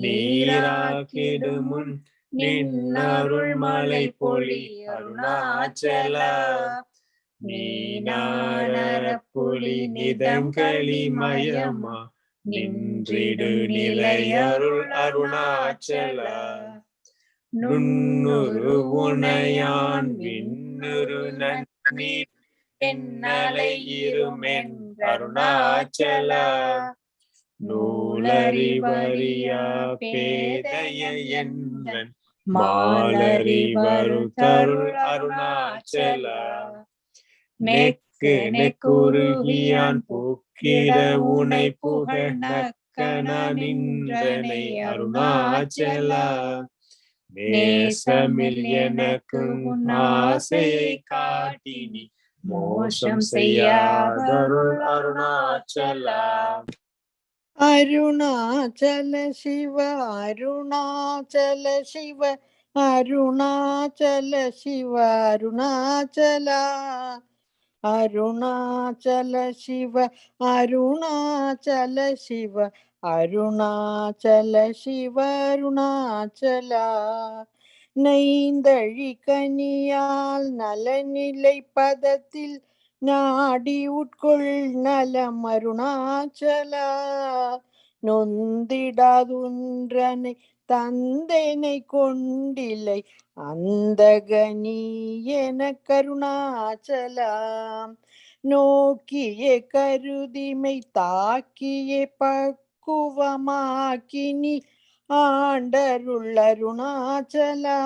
S10: நீராக்கிடுமுன் நின்னருள் மலை பொழி அருணாச்சலா. நீனார புலி நிதங்களி மயமா நின்றிடு நிலையருள் அருணாச்சலா. நுண்ணுரு உனையான் விண்ணுரு நன்னீர் என்னலை இருமென் அருணாச்சலா. நூலறிவறியா பேதைய என்றன் மாலறிவரு தருள் அருணாச்சலா. நெக்கு நெக்குருகியான் பூக்கிட உனை புகழ் நக்கன நின்றனை அருணாச்சலா. நேசமில் எனக்கு ஆசையை காட்டினி மோசம் செய்யாதருள் அருணாச்சலா.
S11: அருணாச்சல சிவ அருணாச்சல சிவ அருணாச்சல சிவ அருணாச்சலா. அருணாச்சல சிவ அருணாச்சல சிவ அருணாச்சல சிவ அருணாச்சலா. நைந்தழி கனியால் நலநிலை பதத்தில் நாடி உட்கொள் நலம் அருணாச்சலா. நொந்திடாதுன்றனை தந்தனை கொண்டிலை அந்த கனி என கருணாச்சலாம் நோக்கிய கருதிமை தாக்கிய பக்குவமாக்கினி ஆண்டருள் அருணாச்சலா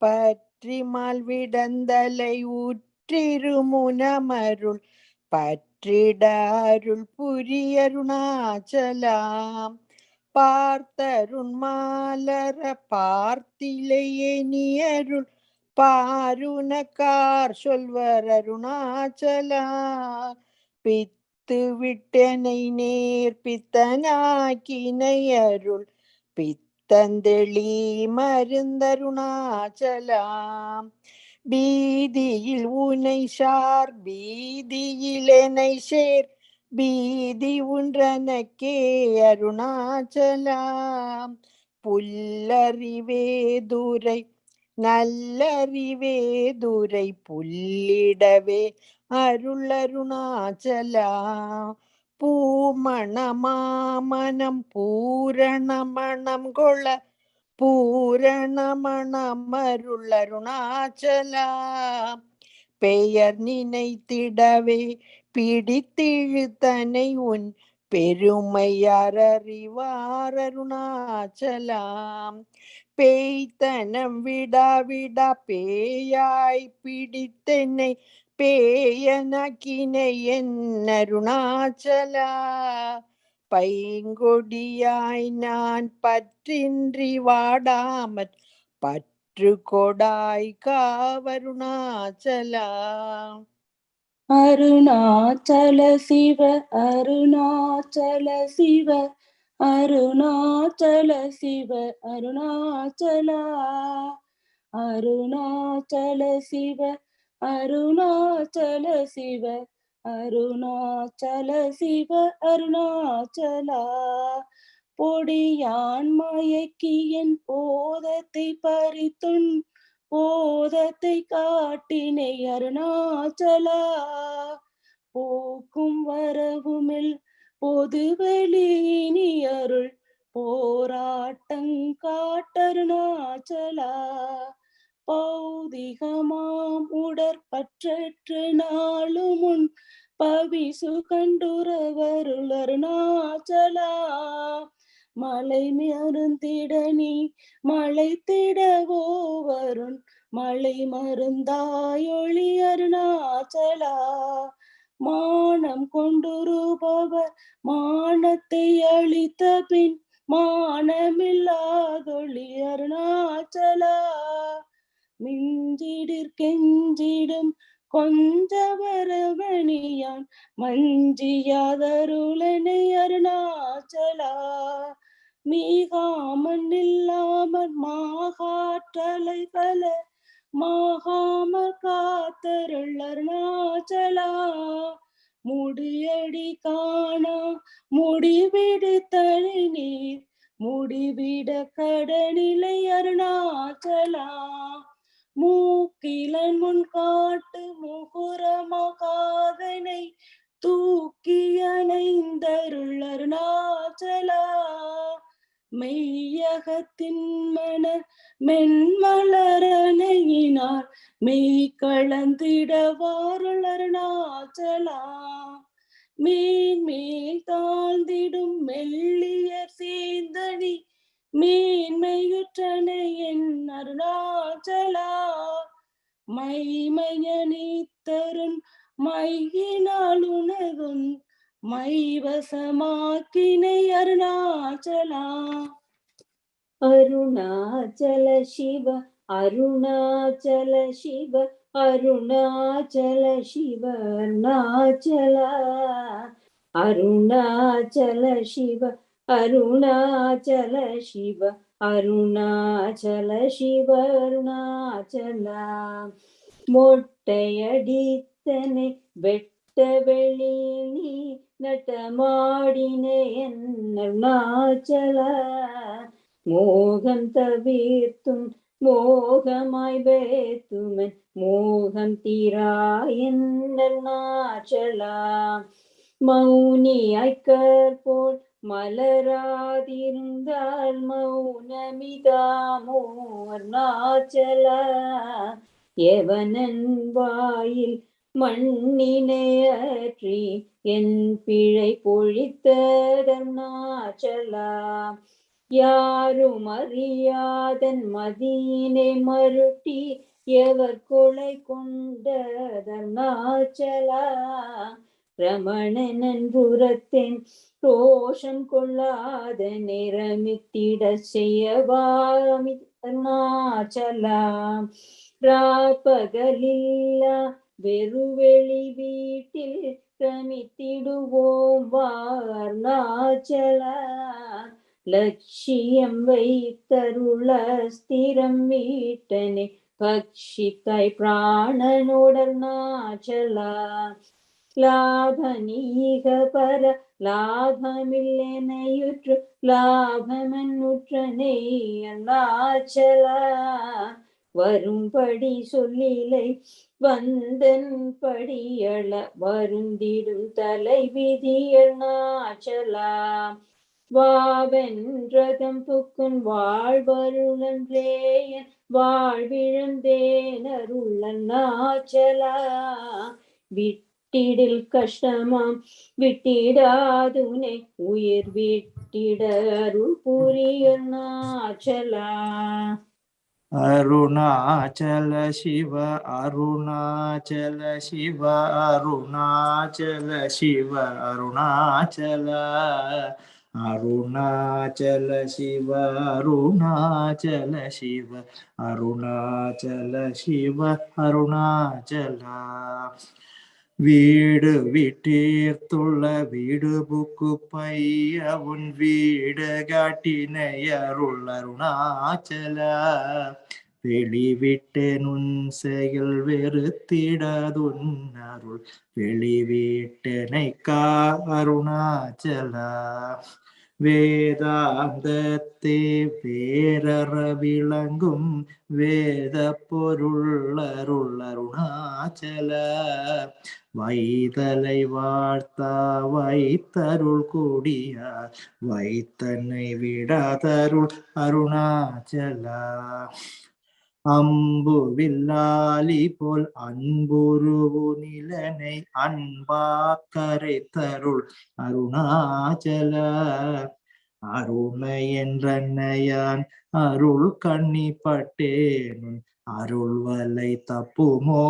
S11: பற்றிமால் விடந்தலை உற்றிருமுனமருள் பற்றிட அருள் புரியருணாச்சலாம் பார்த்தருண் மாலர பார்த்திலையேனியருள் பாருனக்கார் சொல்வர் அருணாச்சலா பித்து விட்டனை நேர்பித்தனாக்கினை அருள் பித்தந்தெளி மருந்தருணாச்சலாம் பீதியில் உனை சார் பீதியில் என்னை சேர் பீதி உன்றனக்கே அருணாச்சலாம் புல்லறிவே துரை நல்லறிவே துரை புல்லிடவே அருள் அருணாச்சலா பூமணமாமனம் பூரணமணம் கொள பூரணமணம் அருள் அருணாச்சலா பெயர் நினைத்திடவே பிடித்திழுத்தனை உன் பெருமையார் அறிவார் அருணாச்சலாம் பேய்த்தனம் விடா பேயாய் பிடித்தென்னை பேயனக்கினை என் அருணாச்சலா பைங்கொடியாய் நான் பற்றின்றி வாடாமற் பற்று கொடாய் காவருணாச்சலா
S12: அருணாச்சல சிவ அருணாச்சல சிவ அருணாச்சல சிவ அருணாச்சலா அருணாச்சல சிவ அருணாச்சல சிவ அருணாச்சல சிவ அருணாச்சலா பொடியான் மயக்கியன் போதத்தை பறித்துன் போதத்தை காட்டினை அருணாச்சலா போக்கும் வரவுமில் பொதுவெளியினி அருள் போராட்டங் காட்டருணாச்சலா பௌதிகமாம் உடற்பற்றற்று நாளுமுன் பவிசு கண்டுரவருள் அருணாச்சலா மலை மருந்திடனி மலை திடவோ வருண் மலை மருந்தாயொளி அருணாச்சலா மானம் கொண்டுருபவர் மானத்தை அளித்த பின் மானமில்லாதொளி அருணாச்சலா மிஞ்சிடிற்கெஞ்சிடும் கொஞ்சவரவணியான் மஞ்சியாதருளனை அருணாச்சலா மீகாமன் இல்லாமற் மாகாற்றலை பல மாகாமற் காத்தருள் அருணாச்சலா முடியடி காணா முடிவிடு தனி நீர் முடிவிட கடனிலை அருணாச்சலா மூக்கிலன் முன் காட்டு முகுரமாகாதனை தூக்கி அணைந்தருள் அருணாச்சலா மெய்யகத்தின் மன மென்மலரணையினார் மெய் கலந்திடவாருள் அருணாச்சலா மேன்மேல் தாழ்ந்திடும் மெல்லியர் சேந்தனி மேன்மையுற்றனை என் அருணாச்சலா மைமையனித்தருண் மையினால் உனதுன் மைவசமாக்கினை அருணாச்சலா
S7: அருணாச்சல சிவ அருணாச்சல சிவ அருணாச்சல சிவ அருணாச்சலா அருணாச்சல சிவ அருணாச்சல சிவ அருணாச்சல சிவ அருணாச்சலா மொட்டையடித்தனை வெட்ட வெளி நீ நட்டமாடினே என் அருணாச்சலா மோகம் தவிர்த்தும் மோகமாய் பேத்துமன் மோகம் தீராயன் அருணாச்சலா மௌனியாய் கற்போல் மலராதிருந்தால் மௌனமிதாமோ அருணாச்சலா. எவனன் வாயில் மண்ணினையற்றி என் பிழை பொழித்தருணாச்சலா. யாரும் அறியாதன் மதியினை மருட்டி எவர் கொலை கொண்டதருணாச்சலா. ரமணன் புறத்தென் ரோஷம் கொள்ளாத நிறமித்திட செய்யவாமி அருணாச்சலா. ராப்பகலில்லா வெறுவெளி வீட்டில் ரமித்திடுவோம் வார்ணாச்சலா. லட்சியம் வைத்தருள ஸ்திரம் வீட்டனை பக்ஷித்தாய் பிராணனோடர்ணாச்சலா. லாபநீக பர லாபமில்லெனையுற்று லாபமென்னுற்றனை அருணாச்சலா. வரும்படி சொல்லிலை வந்தன் படியள வருந்திடும் தலைவிதி அருணாச்சலா. வாவென்றகம் புக்குன் வாழ்வருளன்றேயன் வாழ்விழந்தேன் அருள் அருணாச்சலா. விட்டிடில் கஷ்டமாம் விட்டிடாதுனை உயிர் விட்டிட அருள் புரி அருணாச்சலா.
S13: அருணாச்சல சிவ அருணாச்சல சிவ அருணாச்சல சிவ அருணாச்சல. அருணாச்சல சிவ அருணாச்சல சிவ அருணாச்சல சிவ அருணாச்சல. வீடு விட்டீர்த்துள்ள வீடு புக்கு பைய உன் வீடு காட்டினை அருள் அருணாச்சல. வெளிவிட்டேனுன் செயல் வெறுத்திடாதுன் அருள் வெளிவிட்டனை கா அருணாச்சலா. வேதாந்தத்தே வேறற விளங்கும் வேத பொருள் அருள் அருணாச்சல. வைதலை வாழ்த்தா வைத்தருள் கூடியா வைத்தன்னை விடாதருள் அருணாச்சலா. அம்பு வில்லாலி போல் அன்புருவு நிலனை அன்பாக்கரை தருள் அருணாச்சல. அருணை என்றன்னையான் அருள் கண்ணி பட்டேனும் அருள் வலை தப்புமோ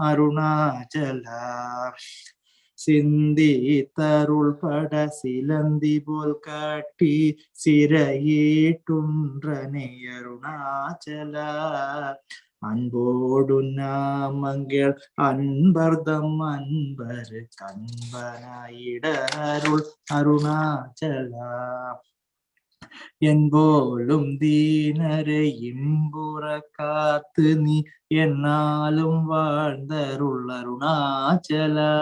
S13: அருணாச்சலா. சிந்தி தருள் பட சிலந்தி போல் காட்டி சிறையீட்டுன்றனை அருணாச்சலா. அன்போடு நாமங்கள் அன்பர்தம் அன்பரு கண்பனாயிட அருள் அருணாச்சலா. என்போலும் தீனரை இன்புற காத்து நீ என்னாலும் வாழ்ந்தருள் அருணாச்சலா.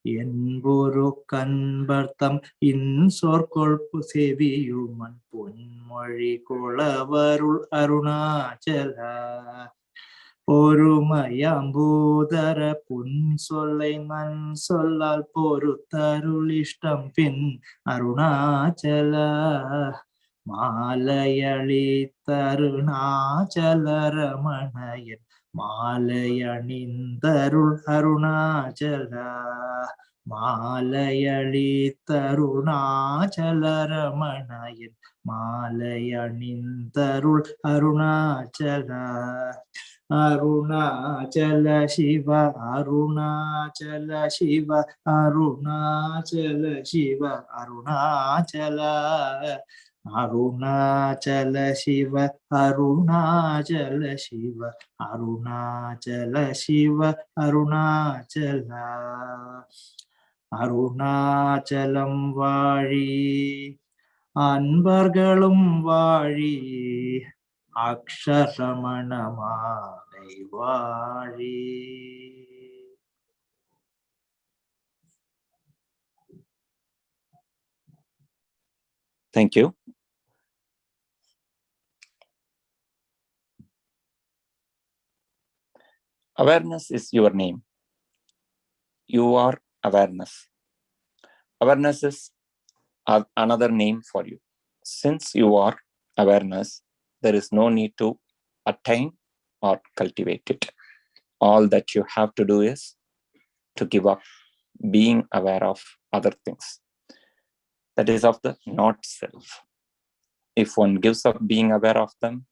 S13: என்பொரு கண்பர்த்தம் இன்சொற்கொள்பு செவியுமன் பொன்மொழி கொளவருள் அருணாச்சலா. பொறுமையம்பூதர புன் சொல்லை நன் சொல்லால் பொறுத்தருள் இஷ்டம் பின் அருணாச்சலா. மாலையளித்தருணாச்சல ரமணயன் மாலையணிந்தருள் அருணாச்சலா. மாலையளித்தருணாச்சல ரமணயன் மாலையணிந்தருள் அருணாச்சலா. அருணாச்சல சிவ அருணாச்சல சிவ அருணாச்சல சிவ அருணாச்சல. அருணாச்சல சிவ அருணாச்சல சிவ அருணாச்சல சிவ அருணாச்சல. அருணாச்சலம் வாழி அன்பர்களும் வாழி அக்ஷரமணமாலை வாழி.
S1: Thank you. Awareness is your name. You are awareness. Awareness is another name for you. Since you are awareness, there is no need to attain or cultivate it. All that you have to do is to give up being aware of other things. That is of the not self. If one gives up being aware of them,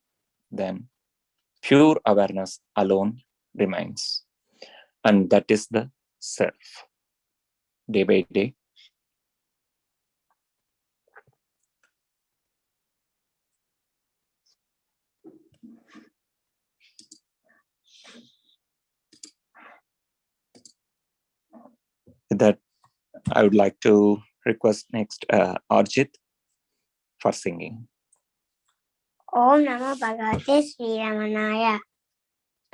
S1: then pure awareness alone remains. And that is the self. Day by day, with that, I would like to request next Arjit for singing.
S5: Om Namo Bhagavate Sri Ramanaya.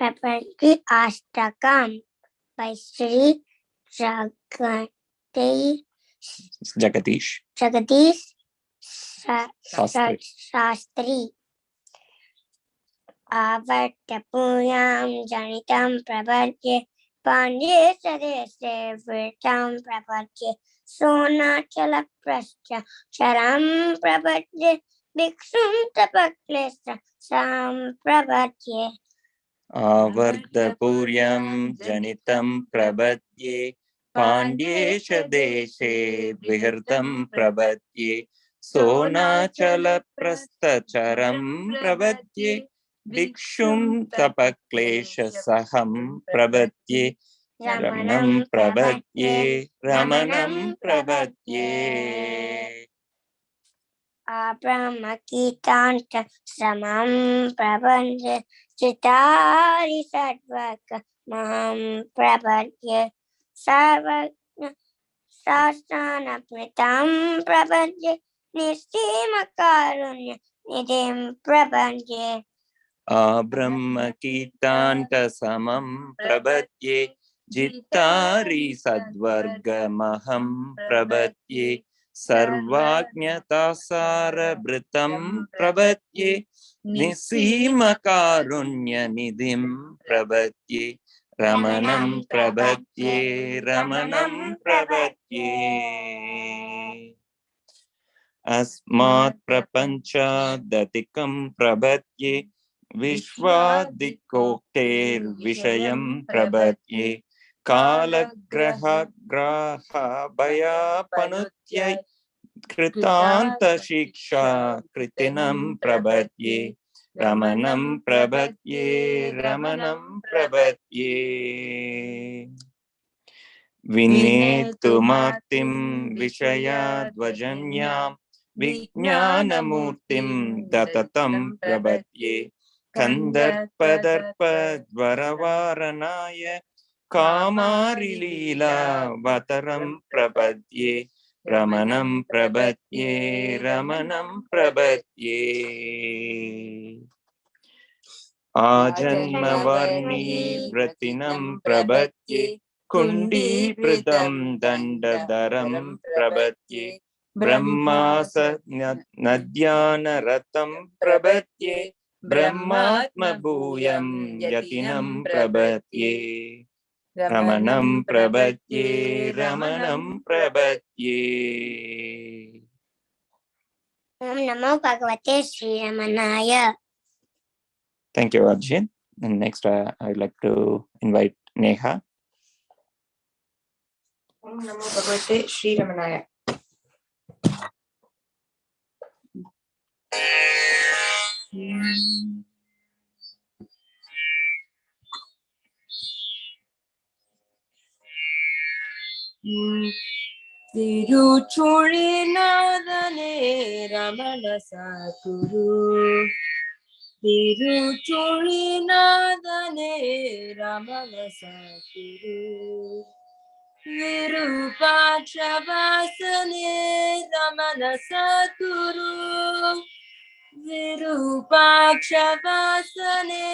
S5: Praparthi Ashtakam by Sri
S1: Jagadish
S5: Shastri. Avartapuyam janitam prapadye Pandye sadeshe vritam prapadye Sonachala prascha charam prapadye Bhikshum tapaklesha sam prapadye
S1: Avartapuryam janitam prabhadye Pandyesha deshe vihartam prabhadye Sonachala prastacharam prabhadye Bhikshum tapaklesha saham prabhadye Ramanam prabhadye Ramanam prabhadye
S5: Abrahmakitanta samam prabhadye Chitari sadvaka maham prabhadye Sarvagna sastana pritam prabhadye Nisima karunya nidim prabhadye
S1: Brahmakitanta samam prabhadye Jittari sadvarga maham prabhadye Sarvajnatasara vritam prabhadye Nisima karunya nidim prabhadye Ramanam prabhadye Ramanam prabhadye Asmat prapancha datikam prabhadye Vishwadikokter vishayam prabhadye Kalagraha graha bhaya panutyai Kritanta shiksha kritinam prabhadye Ramanam prabhadye Ramanam prabhadye Vinetumartim vishayadvajanyam Vijnanamurtim datatam prabhadye Kandarpadharpadvaravaranaya Kamarilila vataram prabhadye Ramanam prabhadye Ramanam prabhadye Ajanmavarni vratinam prabhadye Kundi pridam dandadaram prabhadye Brahmasa nadyana ratam prabhadye Brahmatma bhuyam yatinam prabhadye Ramanam prabhadye Ramanam prabhadye
S5: Om Namo Bhagavate Sri Ramanaya.
S1: Thank you, Arjun. And next, I would like to invite Neha.
S14: Om Namo Bhagavate Sri Ramanaya. Tiruchurinadane Ramana Satguru Tiruchurinadane Ramana Satguru Virupakshavasane Ramana Satguru Virupakshavasane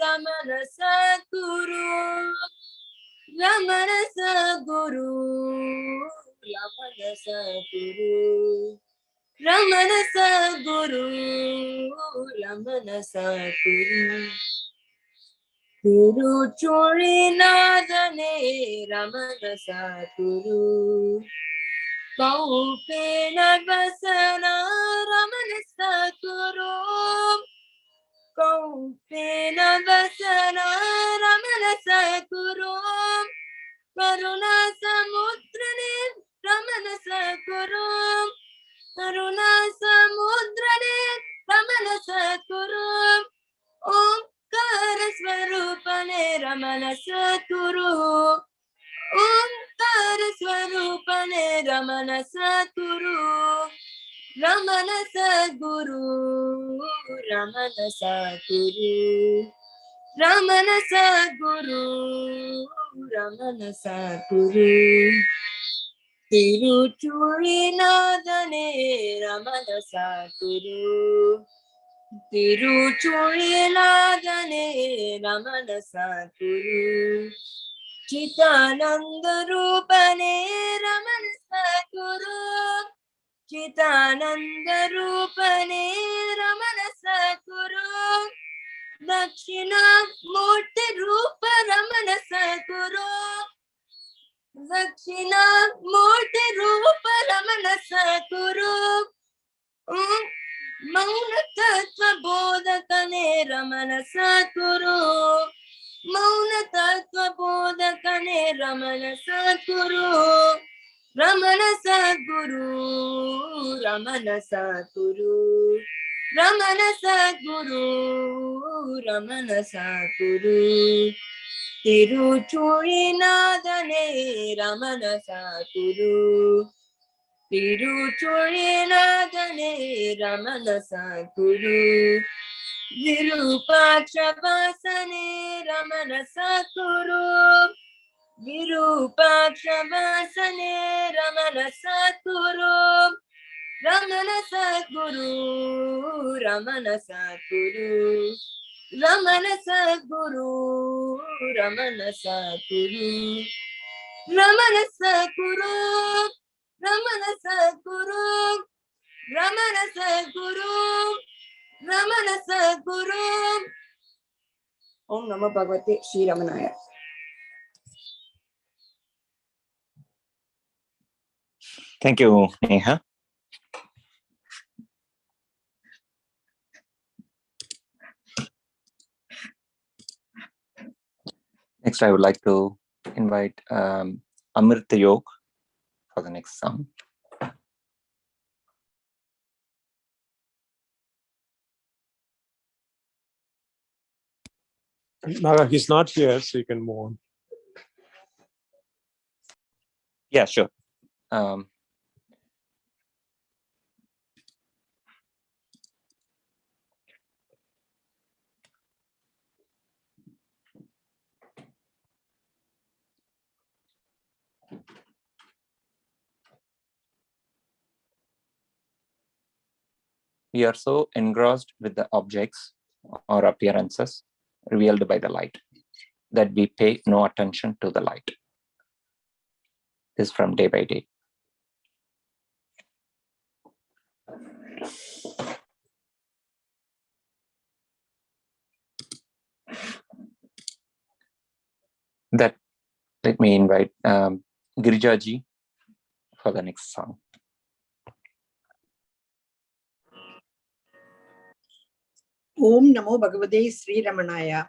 S14: Ramana Satguru Ramana Sadguru, Ramana Sadguru, Ramana Sadguru, Ramana Sadguru. Guru Churi Nadane, Ramana Sadguru. Kaupena vasana Ramana Sadguru. Kaupena vasana Ramana Sadguru. Karuna samudrane Ramana Sadguru. Karuna samudrane Ramana Sadguru. Omkara Swarupane Ramana Sadguru. Omkara Swarupane Ramana Sadguru. Ramana Sadguru. Ramana Sadguru. Ramana Sadguru. Ramana Sadguru. Tiruchurinadane Ramana Sadguru. Tiruchurinadane Ramana Sadguru. Chitananda Rupane Ramana Sadguru. Chitananda Rupane Ramana Sadguru. Dakshina Murti Rupa Ramana Sadguru. Dakshina Murti Rupa Ramana Sadguru. Mauna Tattva Bodhakane Ramana Sadguru. Mauna Tattva Bodhakane Ramana Sadguru. Ramana Sadguru. Ramana Sadguru. Ramana Sadguru. Ramana Sadguru. Tiruchurinadane Ramana Sadguru. Tiruchurinadane Ramana Sadguru. Virupakshavasane Ramana Sadguru. Virupakshavasane Ramana Sadguru. Ramana Sadguru. Ramana Sadguru. Ramana Sadguru. Ramana Sadguru. Ramana Sadguru. Ramana Sadguru. Ramana Sadguru. Ramana Sadguru. Om Namo Bhagavate Sri Ramanaya.
S1: Thank you, Neha. Next, I would like to invite Amrita Yog for the next song.
S10: Naga, he's not here, so you can move on.
S1: Yeah, sure. We are so engrossed with the objects or appearances revealed by the light that we pay no attention to the light. This is from Day by Day. That let me invite Girijaji for the next song.
S11: Om Namo Bhagavate Sri Ramanaya.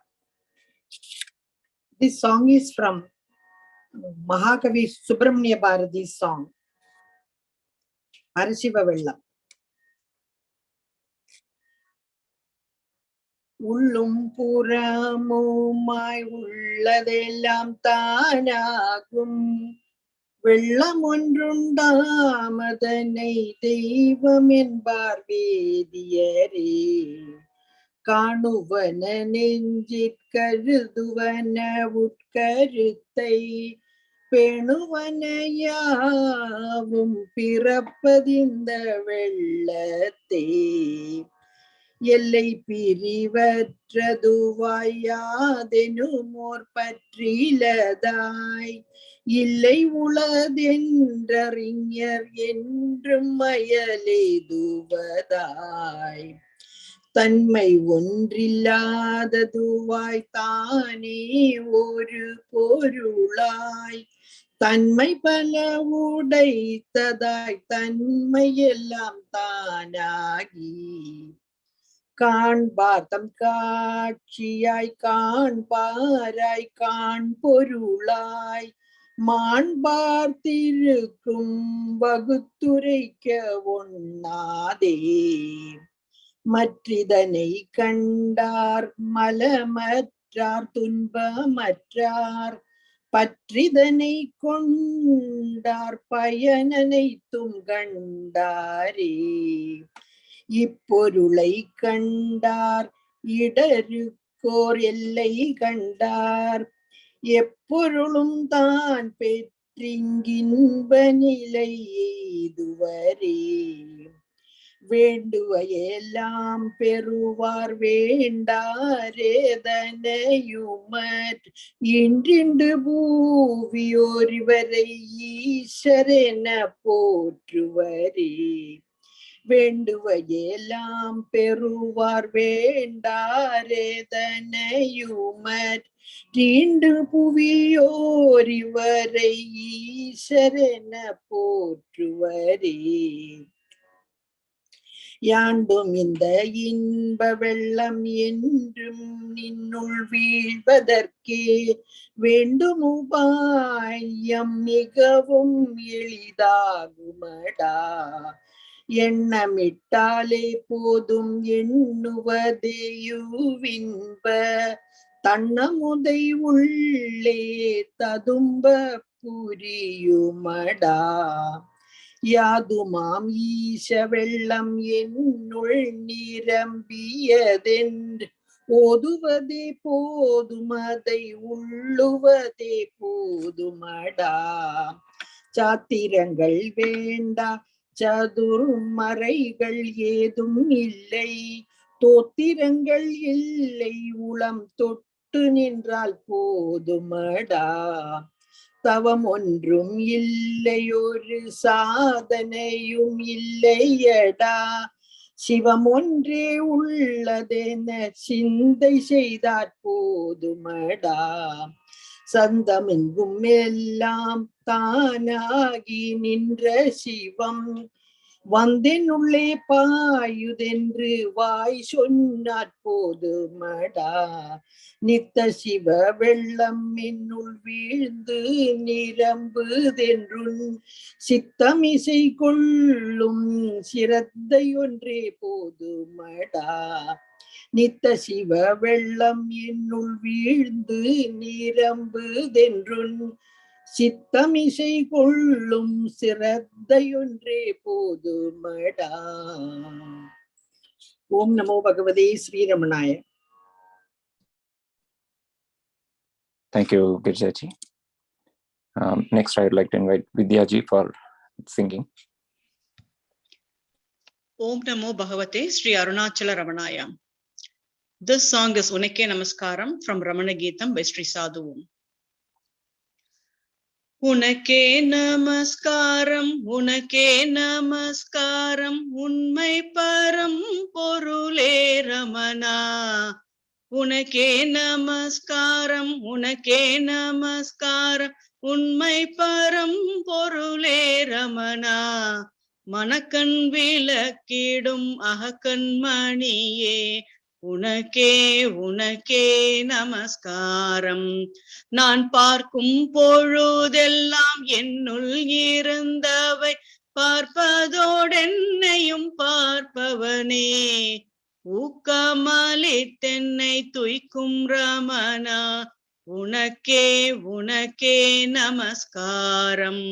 S11: This song is from Mahakavi Subramanya Bharati's song, Arasiva Vellam. உள்ளும் புறமுமாய் உள்ளதெல்லாம் தானாகும் வெள்ளம் ஒன்றுண்டாமதனை தெய்வம் என்பார் வேதியரே காணுவன நெஞ்சிற்கருதுவன உட்கருத்தை பெணுவன யாவும் பிறப்பதிந்த வெள்ளத்தே எல்லை பிரிவற்றதுவாயாதெனுமோர் பற்றிலதாய் இல்லை உளதென்றறிஞர் என்றும் மயலேதுவதாய் தன்மை ஒன்றில்லாததுவாய் தானே ஒரு பொருளாய் தன்மை பல உடைத்ததாய் தன்மையெல்லாம் தானாகி காண்பார் தம் காட்சியாய் காண்பாராய் காண்பொருளாய் மாண்பார் திருக்கும் வகுத்துரைக்க ஒண்ணாதே மற்றிதனை கண்டார் மலமற்றார் துன்பமற்றார் பற்றிதனை கொண்டார் பயனனைத்தும் கண்டாரே இப்பொருளை கண்டார் இடருக்கோர் எல்லை கண்டார் எப்பொருளும் தான் பெற்றிங்கின்ப நிலை எய்துவரே வேண்டுவையெல்லாம் பெறுவார் வேண்டாரேதனையுமற் இன்றிண்டு பூவியோரிவரை ஈஸ்வரென போற்றுவரே வேண்டுவையெல்லாம் பெறுவார் வேண்டாரேதனையுமற் இன்று புவியோரிவரை ஈஸ்வரென போற்றுவரே யாண்டும் இந்த இன்ப வெள்ளம் என்றும் நின்னுள் வீழ்வதற்கே வேண்டும் உபாயம் மிகவும் எளிதாகுமடா எண்ணமிட்டாலே போதும் எண்ணுவதேயுவின்ப தன்னமுதை உள்ளே ததும்ப புரியுமடா யாதுமாம் ஈச வெள்ளம் என்னுள் நிரம்பியதென்று ஓதுவதே போதுமதை உள்ளுவதே போதுமடா சாத்திரங்கள் வேண்டா சதுர்மறைகள் ஏதும் இல்லை தோத்திரங்கள் இல்லை உளம் தொட்டு நின்றால் போதுமடா தவம் ஒன்றும் இல்லையொரு சாதனையும் இல்லையடா சிவம் ஒன்றே உள்ளதென சிந்தை செய்தாற் போதுமடா சந்தமெங்கும் எல்லாம் தானாகி நின்ற சிவம் வந்தெனுள்ளே பாயுதென்று வாய் சொன்னாற் போதுமடா நித்த சிவ வெள்ளம் என்னுள் வீழ்ந்து நிரம்புதென்றுன் சித்தமிசை கொள்ளும் சிரத்தையொன்றே போதுமடா நித்த சிவ வெள்ளம் என்னுள் வீழ்ந்து நிரம்புதென்றுன் சித்தமிசை கொள்ளும் சிரத்தையொன்றே போதுமடா. ஓம் நமோ பகவதே ஸ்ரீரமணாய.
S1: Thank you, Girjaji. Next, I would like to invite Vidyaji for singing.
S6: Om Namo Bhagavate Sri Arunachala Ramanaya. This song is Unakke Namaskaram from Ramana Geetam by Sri Sadhu. உனக்கே நமஸ்காரம் உனக்கே நமஸ்காரம் உண்மை பரம் பொருளே ரமணா உனக்கே நமஸ்காரம் உனக்கே நமஸ்காரம் உண்மை பரம் பொருளே ரமணா மனக்கண் விளக்கிடும் அகக்கண்மணியே உனக்கே உனக்கே நமஸ்காரம் நான் பார்க்கும் பொழுதெல்லாம் என்னுள் இருந்தவை பார்ப்பதோடென்னையும் பார்ப்பவனே ஊக்கமளித்தென்னை துய்க்கும் ரமணா உனக்கே உனக்கே நமஸ்காரம்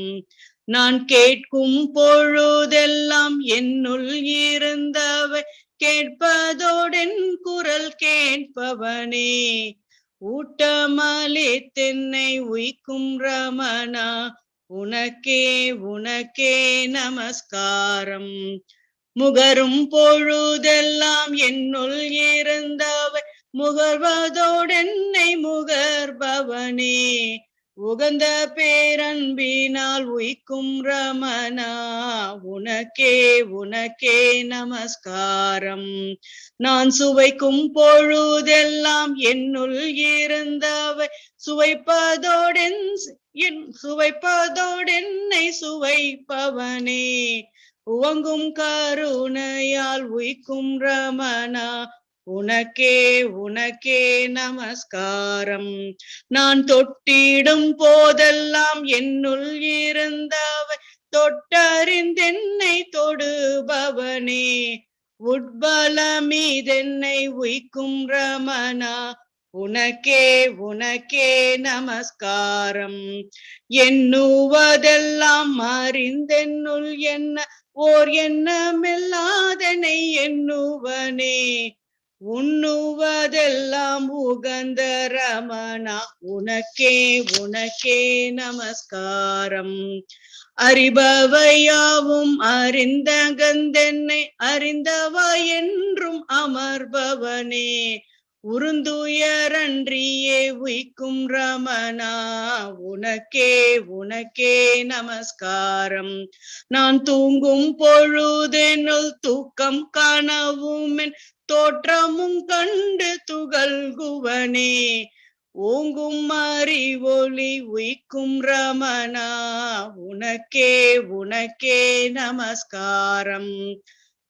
S6: நான் கேட்கும் பொழுதெல்லாம் என்னுள் இருந்தவை கேட்பதோடன் குரல் கேட்பவனே ஊட்டமளித்தென்னை உய்க்கும் ரமணா உனக்கே உனக்கே நமஸ்காரம் முகரும் பொழுதெல்லாம் என்னுள் இருந்தவை முகர்வதோடென்னை முகர்பவனே உகந்த பேரன்பினால் உய்க்கும் ரமணா உனக்கே உனக்கே நமஸ்காரம் நான் சுவைக்கும் பொழுதெல்லாம் என்னுள் இருந்தவை சுவைப்பதோடென்னை சுவைப்பவனே, உவங்கும் கருணையால் உய்க்கும் ரமணா, உனக்கே உனக்கே நமஸ்காரம். நான் தொட்டிடும் போதெல்லாம் என்னுள் இருந்தவை தொட்டறிந்தென்னை தொடுபவனே, உட்பலமீதென்னை உய்க்கும் ரமணா, உனக்கே உனக்கே நமஸ்காரம். எண்ணுவதெல்லாம் அறிந்தென்னுள் என்ன ஓர் எண்ணமில்லாதனை எண்ணுவனே, உண்ணுவதெல்லாம் உகந்த ரமணா, உனக்கே உனக்கே நமஸ்காரம். அறிபவையாவும் அறிந்தகந்தென்னை அறிந்தவா என்றும் அமர்பவனே, உருந்துயரன்றியே உய்க்கும் ரமணா, உனக்கே உனக்கே நமஸ்காரம். நான் தூங்கும் பொழுதெனுள் தூக்கம் கனவுமென் தோற்றமும் கண்டு துகள்குவனே, ஓங்கும் அறிவொளி உய்க்கும் ரமணா, உனக்கே உனக்கே நமஸ்காரம்.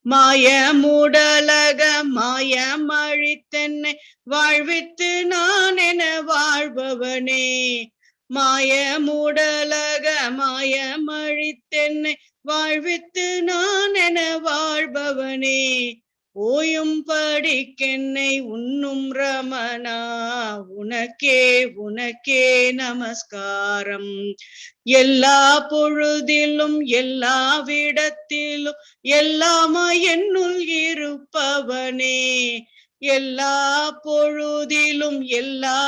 S6: மாயமுடலக மாயமழித்தென்னை வாழ்வித்து நான் என வாழ்பவனே, மாயமுடலக மாயமழித்தென்னை வாழ்வித்து நான் என வாழ்பவனே, ஓயும் படிக்கென்னை உண்ணும் ரமணா, உனக்கே உனக்கே நமஸ்காரம். எல்லா பொழுதிலும் எல்லாவிடத்திலும் எல்லாமா என்னுள் இருப்பவனே, எல்லா பொழுதிலும் எல்லா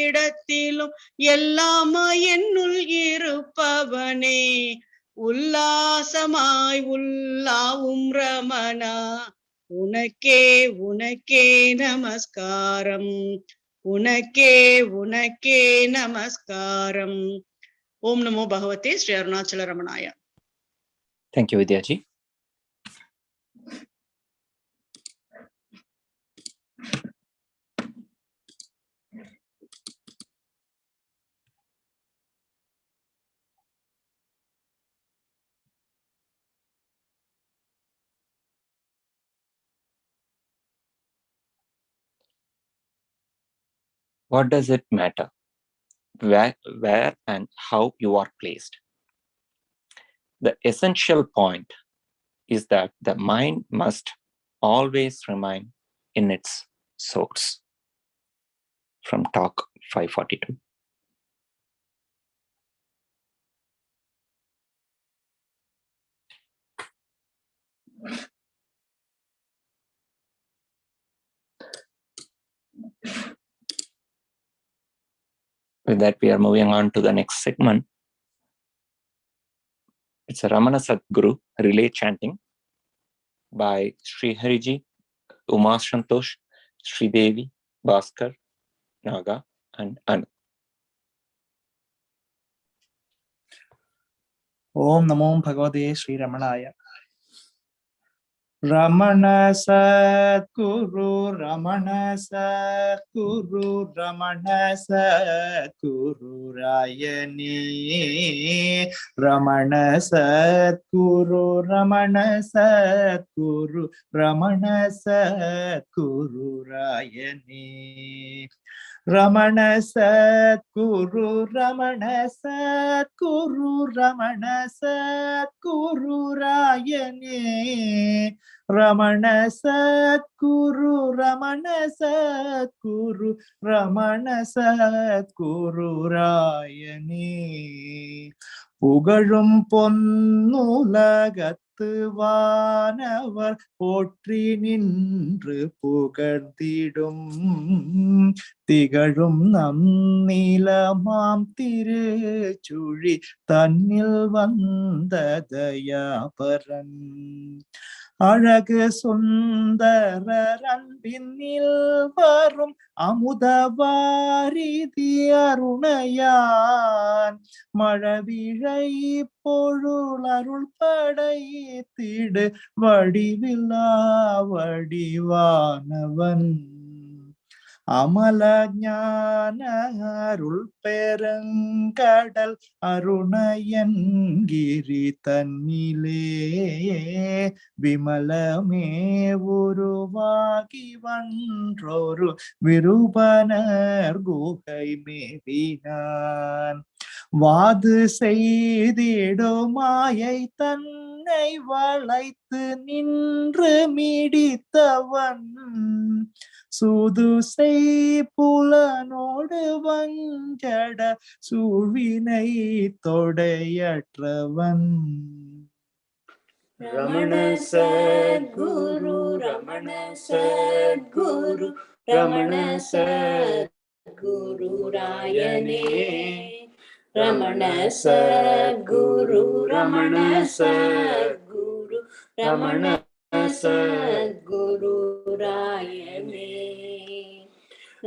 S6: இடத்திலும் எல்லாமா என்னுள் இருப்பவனே, உல்லாசமாய் உள்ளாவும் ரமணா, உனக்கே உனக்கே நமஸ்காரம். உனக்கே உனக்கே நமஸ்காரம். ஓம் நமோ பகவதே Sri Arunachal ரமணாய.
S1: Thank you, Vidyaji. What does it matter? Where and how you are placed? The essential point is that the mind must always remain in its source. From talk 542. With that, we are moving on to the next segment. It's a Ramana Sadguru relay chanting by Sri Hariji, Uma Santosh, Sri Devi, Bhaskar, Naga, and Anu.
S13: Om Namo Bhagavate Sri Ramanaya. Ramana Sadguru, Ramana Sadguru, Ramana Sadguru Rayani. Ramana Sadguru, Ramana Sadguru, Ramana Sadguru Rayani. Ramana Sadguru, Ramana Sadguru, Ramana Sadguru Rayani. Ramana Sadguru, Ramana Sadguru, Ramana Sadguru Rayani. புகழும் பொன்னுலகத்து வானவர் போற்றி நின்று புகழ்ந்திடும் திகழும் நம் நீலமாம் திருச்சுழி தன்னில் வந்த தயாபரன் அழகு சுந்தரர் அன்பினில் வரும் அமுதவாரிதி அருணையான் மழவிழை பொருள் அருள் படைத்திடு வடிவில்லா வடிவானவன் அமல ஞான அருள் பெருங்கடல் அருணயன்கிரி தன்னிலே விமலமே உருவாகி வன்றொரு விருபனர் குகை மேவினான். வாது செய்திடும் மாயை தன்னை வளைத்து நின்று மிடித்தவன் சூதுசை புலனோடு வஞ்சட சூழ்வினை தொடையற்றவன்.
S7: ரமண சத்குரு ரமண சத்குரு ரமண சத்குரு ராயனே ரமண சத்குரு ரமண சத்குரு ரமண சத்குரு ராயனே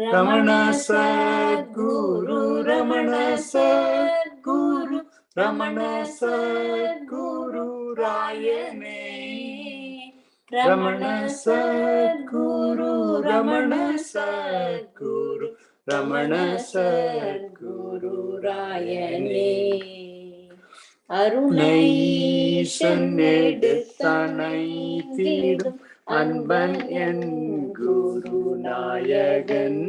S7: ரமண சத்குரு ரமண சத்குரு ரமண சத்குரு ராயனே ரமண சத்குரு ரமண சத்குரு ரமண சத்குரு ராயனே அருணீசன் எடுத்தனை தீடும் அன்பன் என் குரு நாயகன்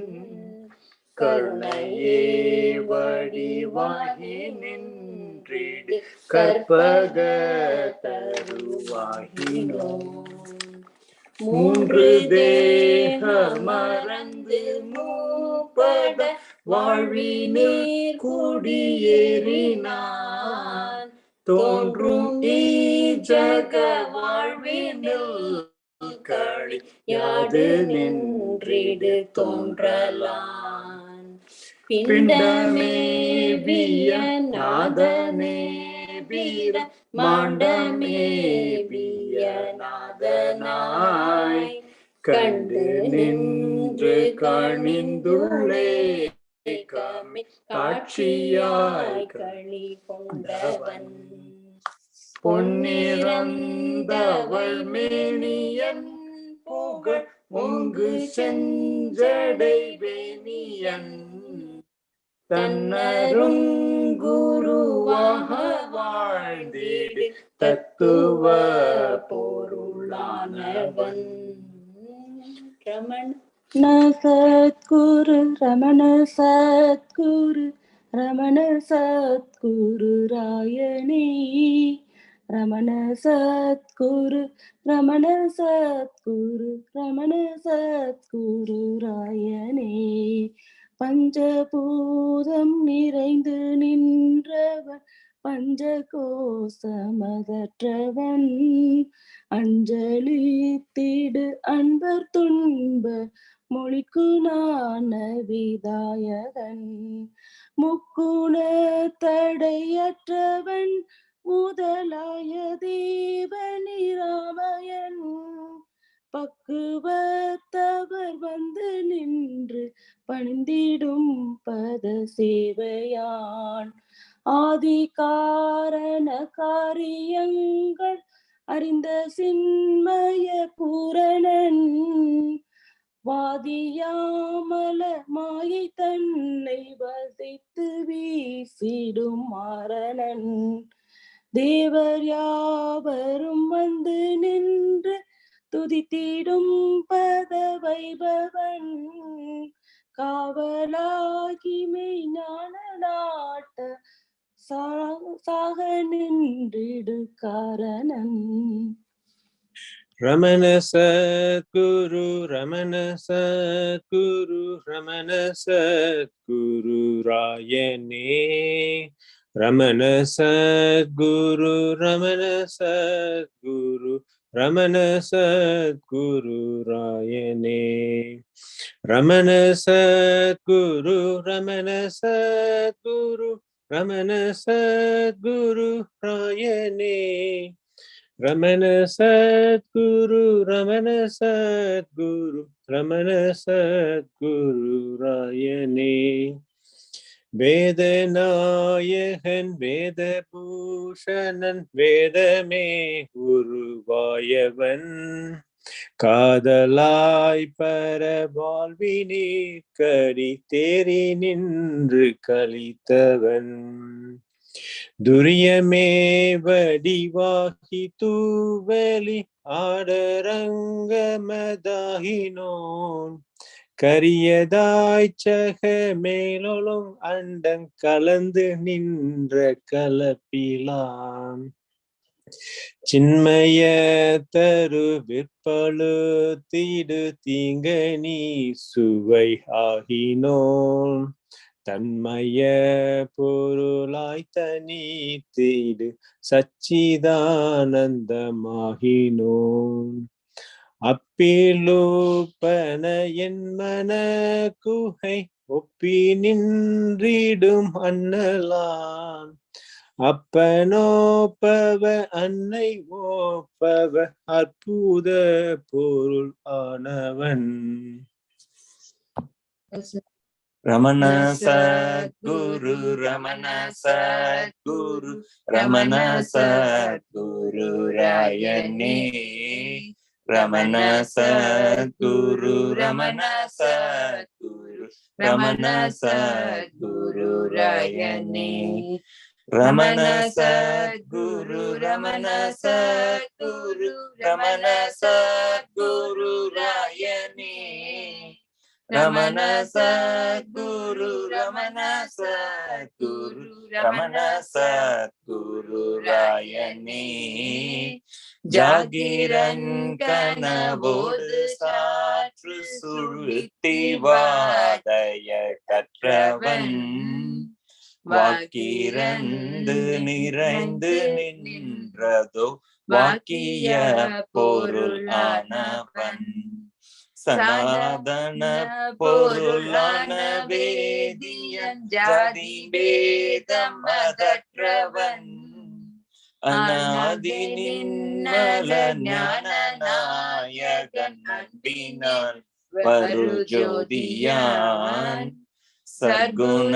S7: கருணையே வடிவாகி நின்றிடு கற்பக தருவாகினோ மூன்று தேக மறந்து மூப்பட வாழ்வினீர் குடியேறினான் தோன்றும் ஜக வாழ்வினில் களி யாது நின்றிடு தோன்றலான் பிண்டமே விய நாதனே வீர மாண்டமே விய நாதனாய் கண்டு நின்று கணிந்துள்ளே கமி காட்சியாய் களி கொண்டவன் பொன்னிறந்தவள் மேனியன் புகழ் ஒங்கு செஞ்சடை வேணியன் தன்னரும் குருவாக வாழ்ந்திடு தத்துவ பொருளானவன்.
S12: ரமண சத்குரு ரமண சத்குரு ரமண சத்குரு ராயனே ரமண சத்குரு ரமண சத்குரு ரமண சத்குரு ராயனே பஞ்சபூதம் நிறைந்து நின்றவன் பஞ்சகோசமதற்றவன் அஞ்சலி திடு அன்பர் துன்ப மொழிக்கு நான விதாயகன் முக்குண தடையற்றவன் முதலாய தேவனிராமயன் பக்குவத்தவர் வந்து நின்று பணிந்திடும் பத சேவையான் ஆதி காரண காரியங்கள் அறிந்த சின்மய பூரணன் வாதியாமல மாயை தன்னை வதைத்து வீசிடும் மாறனன் தேவர் யாவரும் வந்து நின்று துதித்திடும் பத வைபவன் காவலாகி மெய்ஞான நாட்ட சாக நின்றிடு காரணன்.
S15: ரமண சத்குரு ரமண சத்குரு ரமண சத்குரு ராயனே ரமண சத்குரு ரமண சத்குரு ரமண சத்குரு ராயனே ரமண சத்குரு ரமண சத்குரு ரமண சத்குரு ராயனே ரமண சத்குரு ரமண சத்குரு ரமண சத்குரு ராயனே வேதநாயகன் வேதபூஷணன் வேதமே உருவாயவன் காதலாய் பர வாழ்வினே கடி தேறி நின்று கழித்தவன் துரியமே வடிவாகி தூவலி ஆடரங்கமதாகினோன் கரியதாய்ச்சக மேலொழும் அண்டம் கலந்து நின்ற கலப்பிலாம் சின்மய தரு விற்பழு தீடு தீங்கனி சுவை ஆகினோன் தன்மய பொருளாய் தனி தீடு சச்சிதானந்தமாகினோன் அப்பிலூப்பன என் மன குகை ஒப்பி நின்றிடும் அண்ணலான் அப்பனோப்பவ அன்னை ஓப்பவ அற்புத பொருள் ஆனவன்
S1: Ramana Sadguru, Ramana Sadguru, Ramana Sadguru Rayane. Ramana Sadguru, Ramana Sadguru, Ramana Sadguru Rayane. Ramana Sadguru, Ramana Sadguru, Ramana Sadguru Rayane. Ramana Sadguru, Ramana Sadguru, Ramana Sadguru Rayane. Jagiran kanavodu saatru suruti vadaya katravan வாக்கிரந்து நிறைந்து நின்றதோ வாக்கிய பொருள் ஆனவன் சனாதன பொருளான வேதியன் ஜாதி பேதம் அகற்றவன் அநாதி நின்னல ஞான நாயகன் அன்பினான் வரு ஜோதியான் சர்க்குண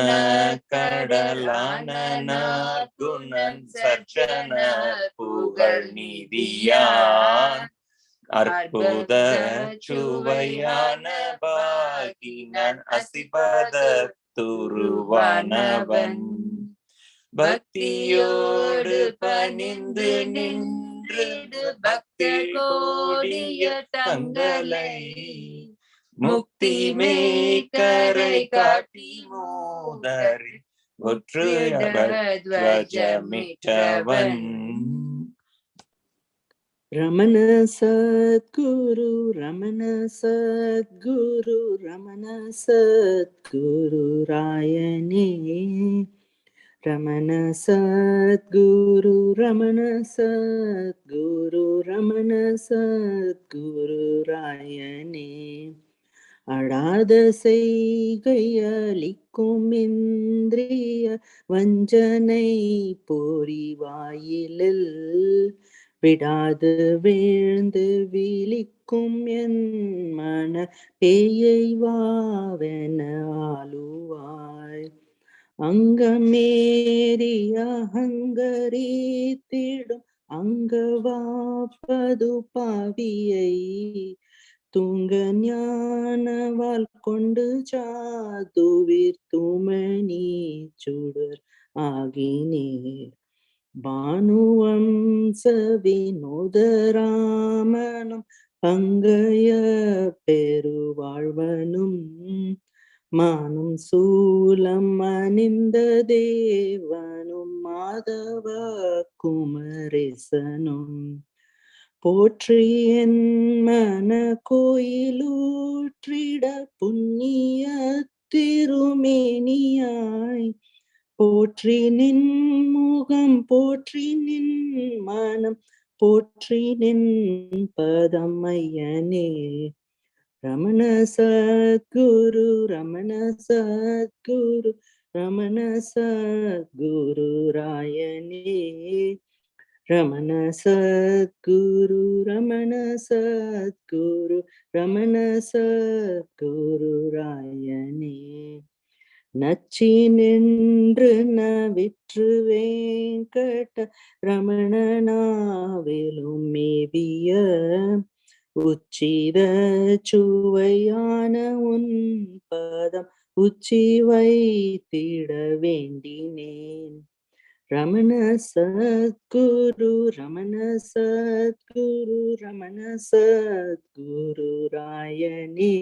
S1: கடலான நற்குணன் சர்ஜன புகழ் நீதியான் அற்புத சுவையான பாகினன் அசிபத துருவானவன் பக்தியோடு பணிந்து நின்றிடு பக்தி கோடிய தங்களை முக்தி மேய்கரை காட்டி மோதரி ஒற்றுயவன்
S9: Ramana Sadguru, Ramana Sadguru, Ramana Sadguru Rayane. Ramana Sadguru, Ramana Sadguru, Ramana Sadguru Rayane. அடாத செய்கையளிக்கும் இந்திரிய வஞ்சனை பொறிவாயிலில் விடாது வீழ்ந்து விழிக்கும் என் மன பேயை வாவென ஆளுவாய் அங்கமேறி அகங்கரித்திடும் அங்கவாப்பது பாவியை தூங்க ஞானவால் கொண்டு சாதுவிர் துமணி சுடர் ஆகினேர் பானுவம்ச வினோதராமனும் பங்கைய பெருவாழ்வனும் மானும் சூலம் அணிந்த தேவனும் மாதவ குமரேசனும் போற்றி என் மன கோயிலூற்றிட புண்ணிய திருமேனியாய் போற்றி நின் முகம் போற்றி நின் மனம் போற்றி நின் பதம் ஐயனே ரமண சத்குரு ரமண சத்குரு ரமண சத்குரு ராயனே ரமண சத்குரு ரமண சத்குரு ரமண சத்குரு ராயனே நச்சி நின்று நவிற்று வேங்கட ரமணனாவிலும் மேவிய உச்சித சுவையான உன் பதம் உச்சி வைத்திட வேண்டினேன். ரமண சத்குரு ரமண சத்குரு ரமண சத்குரு ராயனே.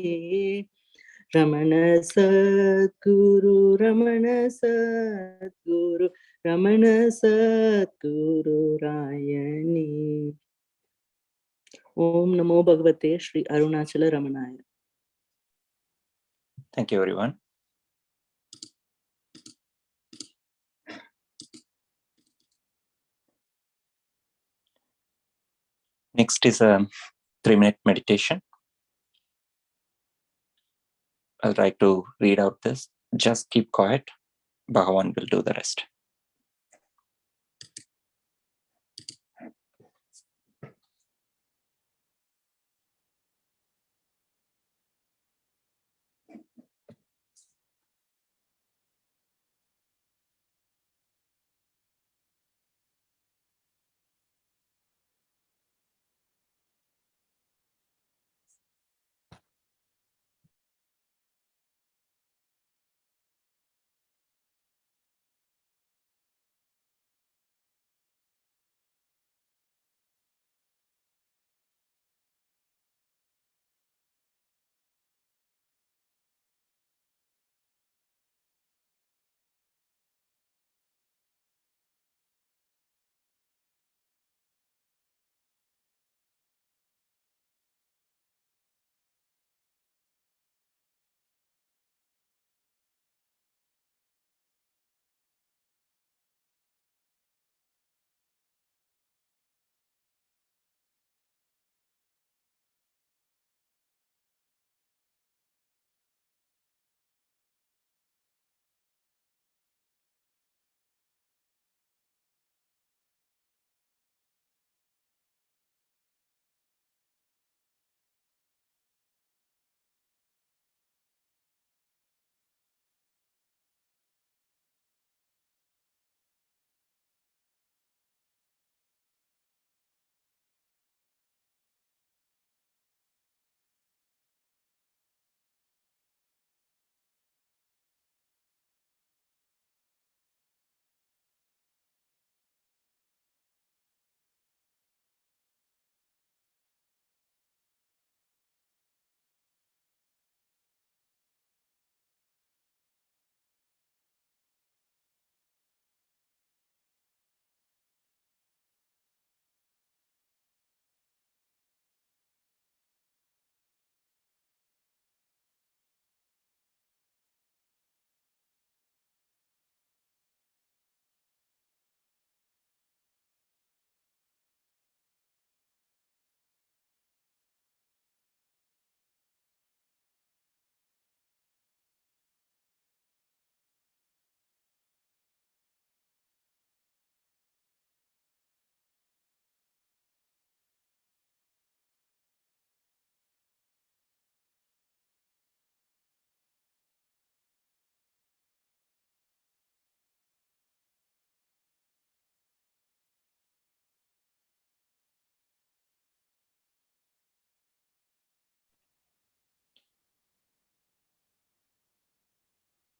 S9: ரமண சத்குரு ரமண சத்குரு ரமண சத்குரு ராயனே. ஓம் நமோ பகவதே Sri Arunachal ரமணாய.
S1: Thank you, everyone. Next is a 3-minute meditation. I'll try to read out this. Just keep quiet. Bhagavan will do the rest.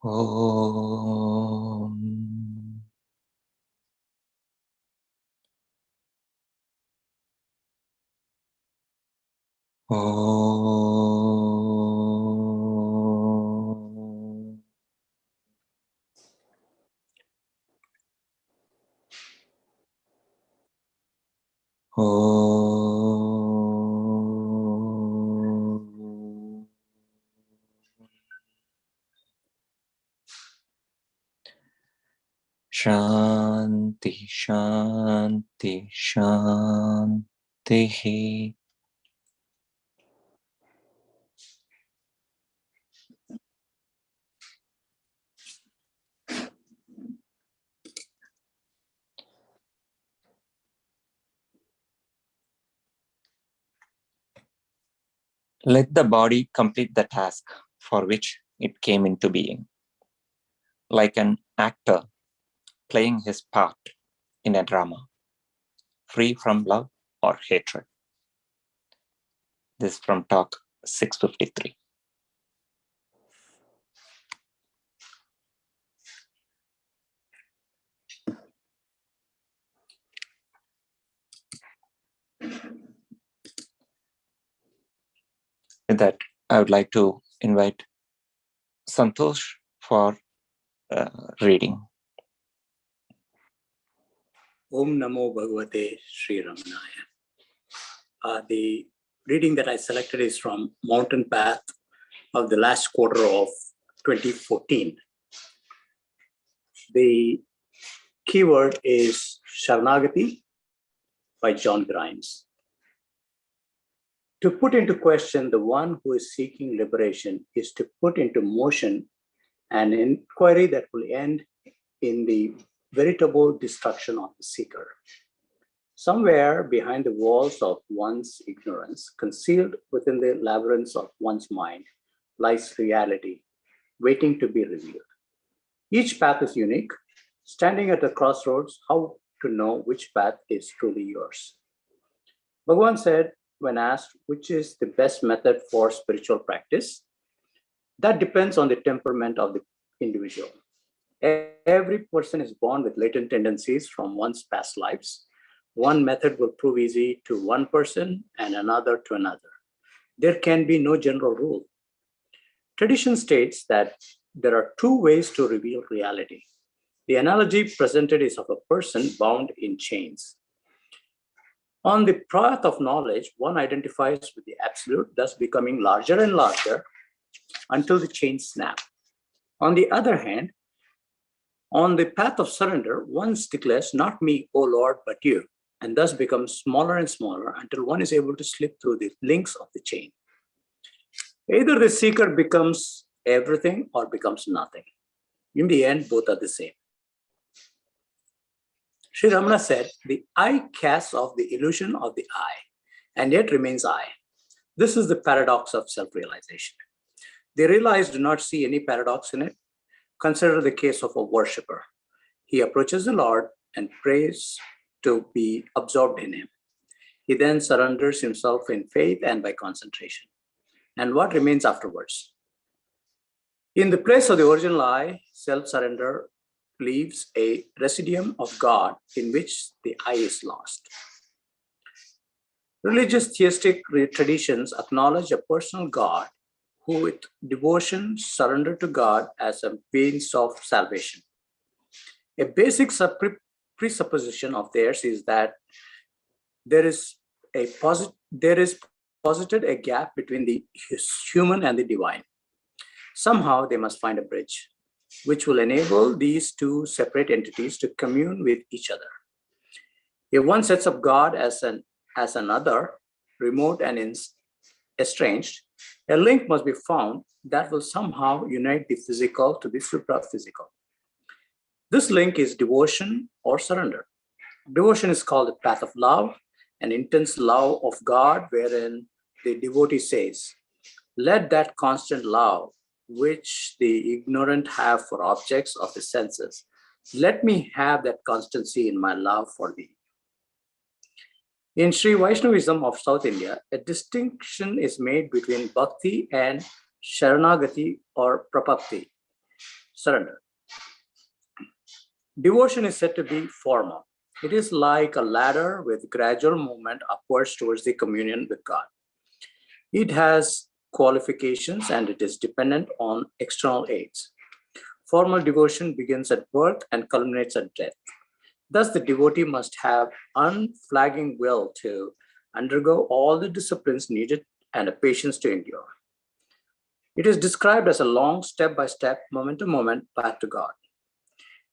S1: Om. Om. Om. Shanti, Shanti, Shanti. Let the body complete the task for which it came into being, like an actor playing his part in a drama, free from love or hatred. This is from talk 653. With that, I would like to invite Santosh for reading.
S16: Om Namo Bhagavate Sri Ramanaya. The reading that I selected is from Mountain Path of the last quarter of 2014. The keyword is Sharanagati by John Grimes. To put into question the one who is seeking liberation is to put into motion an inquiry that will end in the veritable destruction of the seeker. Somewhere behind the walls of one's ignorance, concealed within the labyrinths of one's mind, lies reality, waiting to be revealed. Each path is unique. Standing at the crossroads, how to know which path is truly yours? Bhagavan said, when asked which is the best method for spiritual practice, that depends on the temperament of the individual. Every person is born with latent tendencies from one's past lives. One method will prove easy to one person and another to another. There can be no general rule. Tradition states that there are two ways to reveal reality. The analogy presented is of a person bound in chains. On the path of knowledge, one identifies with the absolute, thus becoming larger and larger until the chains snap. On the other hand, on the path of surrender, one declares, not me, O Lord, but you, and thus becomes smaller and smaller until one is able to slip through the links of the chain. Either the seeker becomes everything or becomes nothing. In the end, both are the same. Sri Ramana said, the eye casts off the illusion of the eye, and yet remains I. This is the paradox of self-realization. The realized do not see any paradox in it. Consider the case of a worshipper. He approaches the Lord and prays to be absorbed in him. He then surrenders himself in faith and by concentration. And what remains afterwards? In the place of the original I, self-surrender leaves a residuum of God in which the I is lost. Religious theistic traditions acknowledge a personal God who with devotion surrender to God as a means of salvation. A basic presupposition of theirs is that there is posited a gap between the human and the divine. Somehow they must find a bridge, which will enable these two separate entities to commune with each other. If one sets up God as another, remote and estranged, a link must be found that will somehow unite the physical to the supra-physical. This link is devotion or surrender. Devotion is called the path of love, an intense love of God, wherein the devotee says, let that constant love which the ignorant have for objects of the senses, let me have that constancy in my love for thee. In Sri Vaishnavism of South India, a distinction is made between bhakti and sharanagati or prapatti, surrender. Devotion is said to be formal. It is like a ladder with gradual movement upwards towards the communion with God. It has qualifications and it is dependent on external aids. Formal devotion begins at birth and culminates at death. Thus, the devotee must have unflagging will to undergo all the disciplines needed and a patience to endure. It is described as a long step-by-step, moment-to-moment path to God.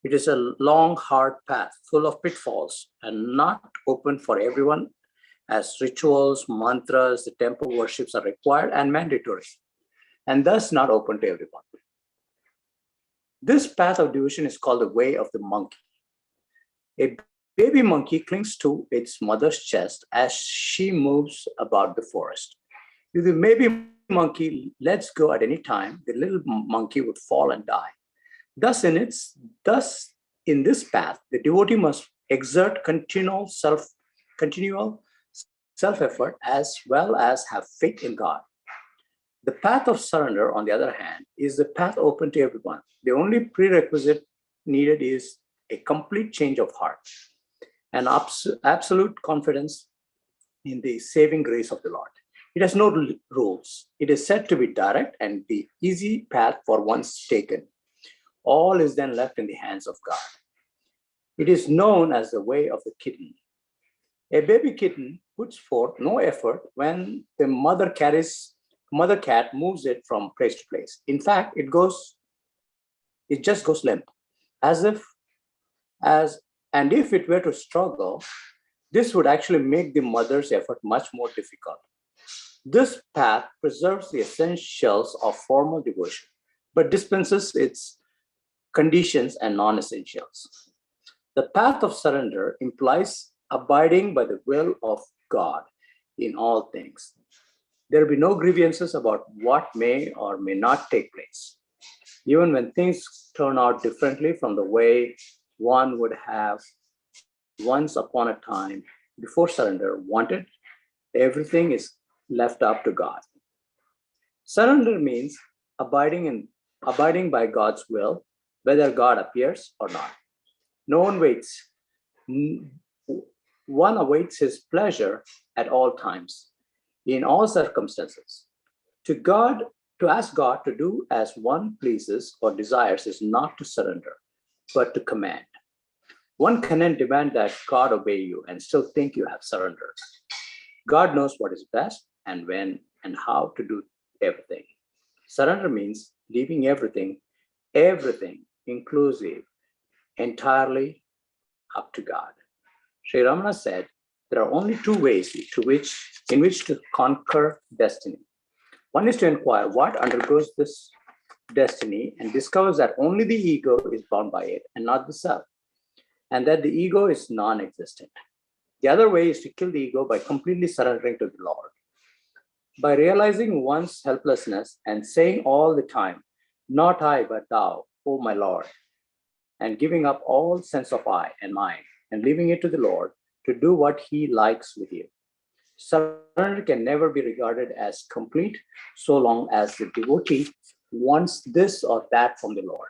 S16: It is a long, hard path full of pitfalls and not open for everyone, as rituals, mantras, the temple worships are required and mandatory, and thus not open to everyone. This path of devotion is called the way of the monkey. A baby monkey clings to its mother's chest as she moves about the forest. If the baby monkey lets go at any time, the little monkey would fall and die. Thus, in this path, the devotee must exert continual self-effort as well as have faith in God. The path of surrender, on the other hand, is the path open to everyone. The only prerequisite needed is a complete change of heart and absolute confidence in the saving grace of the Lord. It has no rules. It is said to be direct and the easy path for once taken. All is then left in the hands of God. It is known as the way of the kitten. A baby kitten puts forth no effort when the mother cat moves it from place to place. In fact, it just goes limp, and if it were to struggle, this would actually make the mother's effort much more difficult. This path preserves the essentials of formal devotion, but dispenses its conditions and non-essentials. The path of surrender implies abiding by the will of God in all things. There will be no grievances about what may or may not take place. Even when things turn out differently from the way one would have once upon a time before surrender wanted, everything is left up to God. Surrender means abiding by God's will, whether God appears or not. No one waits. One awaits his pleasure at all times, in all circumstances. To ask God to do as one pleases or desires is not to surrender, but to command. One cannot demand that God obey you and still think you have surrendered. God knows what is best and when and how to do everything. Surrender means leaving everything, inclusive, entirely up to God. Sri Ramana said, there are only two ways in which to conquer destiny. One is to inquire what undergoes this destiny and discovers that only the ego is bound by it and not the self, and that the ego is non-existent. The other way is to kill the ego by completely surrendering to the Lord. By realizing one's helplessness and saying all the time, not I, but thou, O my Lord, and giving up all sense of I and mine and leaving it to the Lord to do what he likes with you. Surrender can never be regarded as complete so long as the devotee wants this or that from the Lord.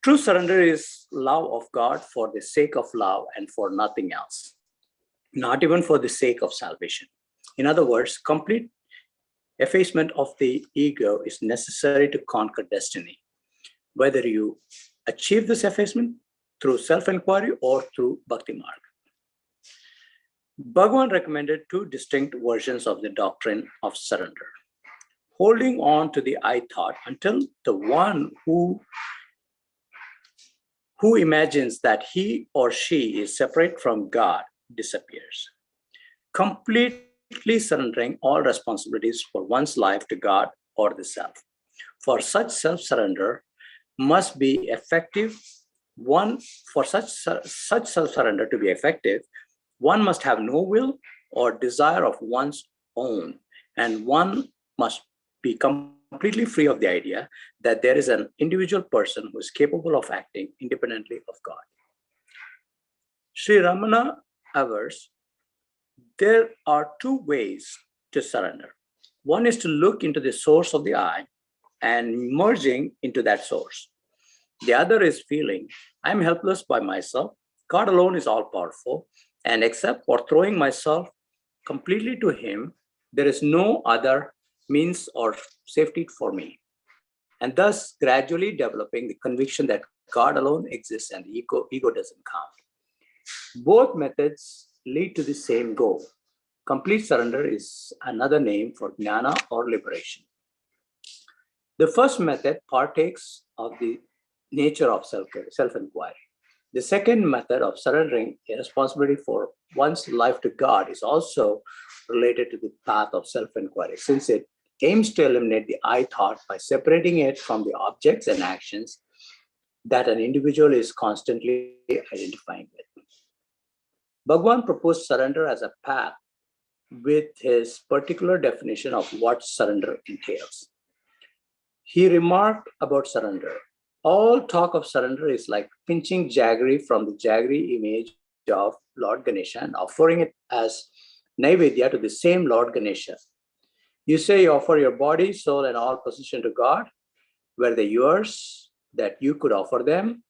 S16: True surrender is love of God for the sake of love and for nothing else, not even for the sake of salvation. In other words, complete effacement of the ego is necessary to conquer destiny, whether you achieve this effacement through self-inquiry or through Bhakti Marg. Bhagavan recommended two distinct versions of the doctrine of surrender. Holding on to the I thought until the one who imagines that he or she is separate from God disappears. Completely surrendering all responsibilities for one's life to God or the self. For such self-surrender must be effective. For such self-surrender to be effective, one must have no will or desire of one's own, and one must be completely free of the idea that there is an individual person who is capable of acting independently of God. Sri Ramana avers, there are two ways to surrender. One is to look into the source of the I and merging into that source. The other is feeling, I'm helpless by myself. God alone is all powerful. And except for throwing myself completely to him, there is no other means or safety for me. And thus gradually developing the conviction that God alone exists and the ego doesn't count. Both methods lead to the same goal. Complete surrender is another name for jnana or liberation. The first method partakes of the nature of self-inquiry. The second method of surrendering a responsibility for one's life to God is also related to the path of self-inquiry, since it aims to eliminate the I thought by separating it from the objects and actions that an individual is constantly identifying with. Bhagavan proposed surrender as a path with his particular definition of what surrender entails. He remarked about surrender, all talk of surrender is like pinching jaggery from the jaggery image of of Lord Ganesha and offering it as Naivedya to the same Lord Ganesha. You say you offer your body, soul, and all possession to God. Were they yours that you could offer them?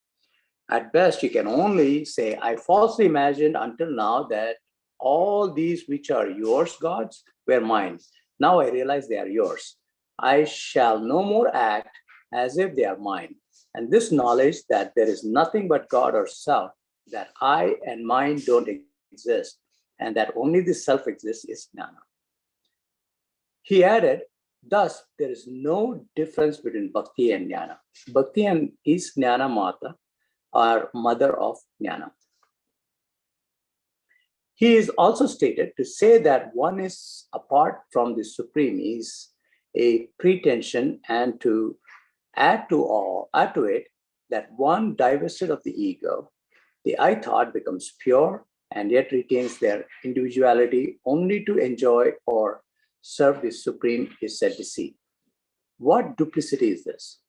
S16: At best, you can only say, I falsely imagined until now that all these which are yours, gods, were mine. Now I realize they are yours. I shall no more act as if they are mine. And this knowledge that there is nothing but God or self, that I and mine don't exist, and that only the self exists is jnana. He added, thus, there is no difference between bhakti and jnana. Bhakti is jnana mata, or mother of jnana. He is also stated to say that one is apart from the supreme is a pretension, and to add to it that one divested of the ego, the I thought becomes pure and yet retains their individuality only to enjoy or serve the supreme is said deceit. What duplicity is this?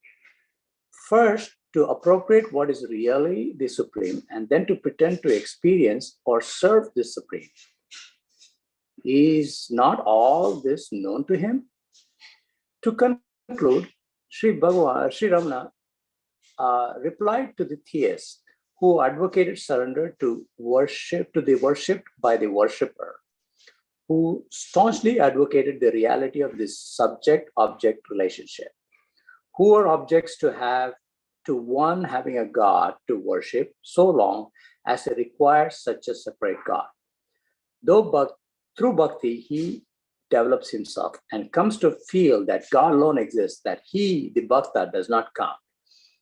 S16: First, to appropriate what is really the supreme, and then to pretend to experience or serve the supreme. Is not all this known to him? To conclude, Sri Ramana replied to the theist who advocated surrender to the worshipped by the worshipper, who staunchly advocated the reality of this subject-object relationship. Who are objects to one having a God to worship so long as it requires such a separate God? Through bhakti, he develops himself and comes to feel that God alone exists, that he, the bhakta, does not count.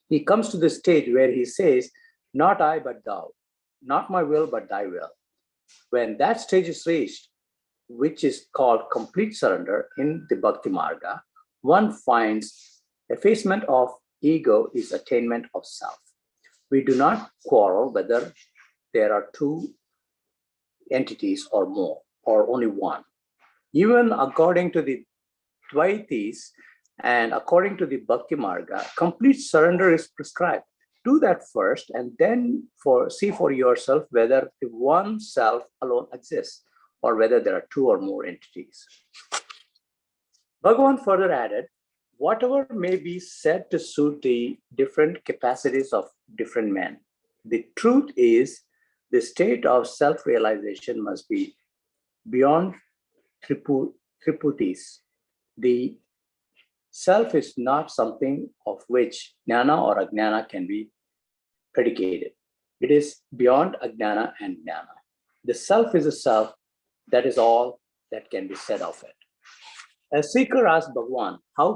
S16: He comes to the stage where he says, not I, but thou, not my will, but thy will. When that stage is reached, which is called complete surrender in the Bhakti Marga, one finds effacement of ego is attainment of self. We do not quarrel whether there are two entities or more, or only one. Even according to the Dvaitis and according to the Bhakti Marga, complete surrender is prescribed. Do that first, and then see for yourself whether the one self alone exists, or whether there are two or more entities. Bhagavan further added, whatever may be said to suit the different capacities of different men, the truth is the state of self-realization must be beyond triputis. The self is not something of which jnana or ajnana can be predicated. It is beyond ajnana and jnana. The self is a self. That is all that can be said of it. A seeker asked Bhagavan, how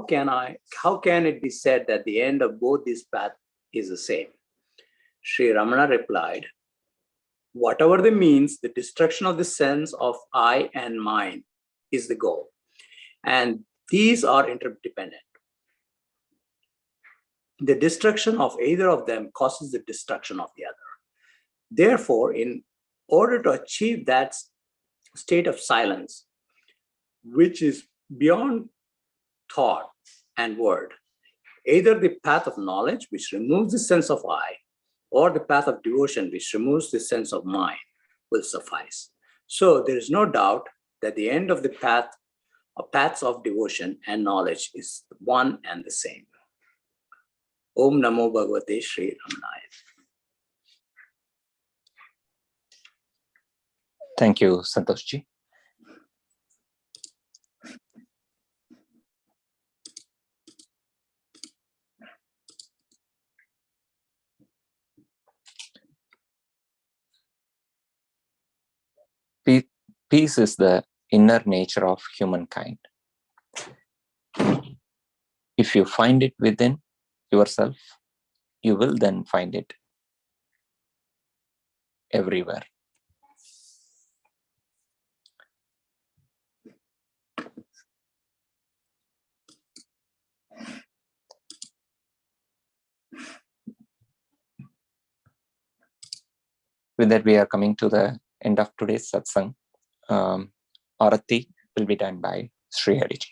S16: can it be said that the end of both these paths is the same? Sri Ramana replied, whatever the means, the destruction of the sense of I and mine is the goal. And these are interdependent. The destruction of either of them causes the destruction of the other. Therefore, in order to achieve that state of silence, which is beyond thought and word, either the path of knowledge, which removes the sense of I, or the path of devotion, which removes the sense of mine, will suffice. So there is no doubt that the end of the paths of devotion and knowledge is one and the same. Om Namo Bhagavate Sri Ramanaya.
S1: Thank you, Santoshji. Peace is the inner nature of humankind. If you find it within yourself, you will then find it everywhere. With that, we are coming to the end of today's satsang. Arati will be done by Sri Hariji.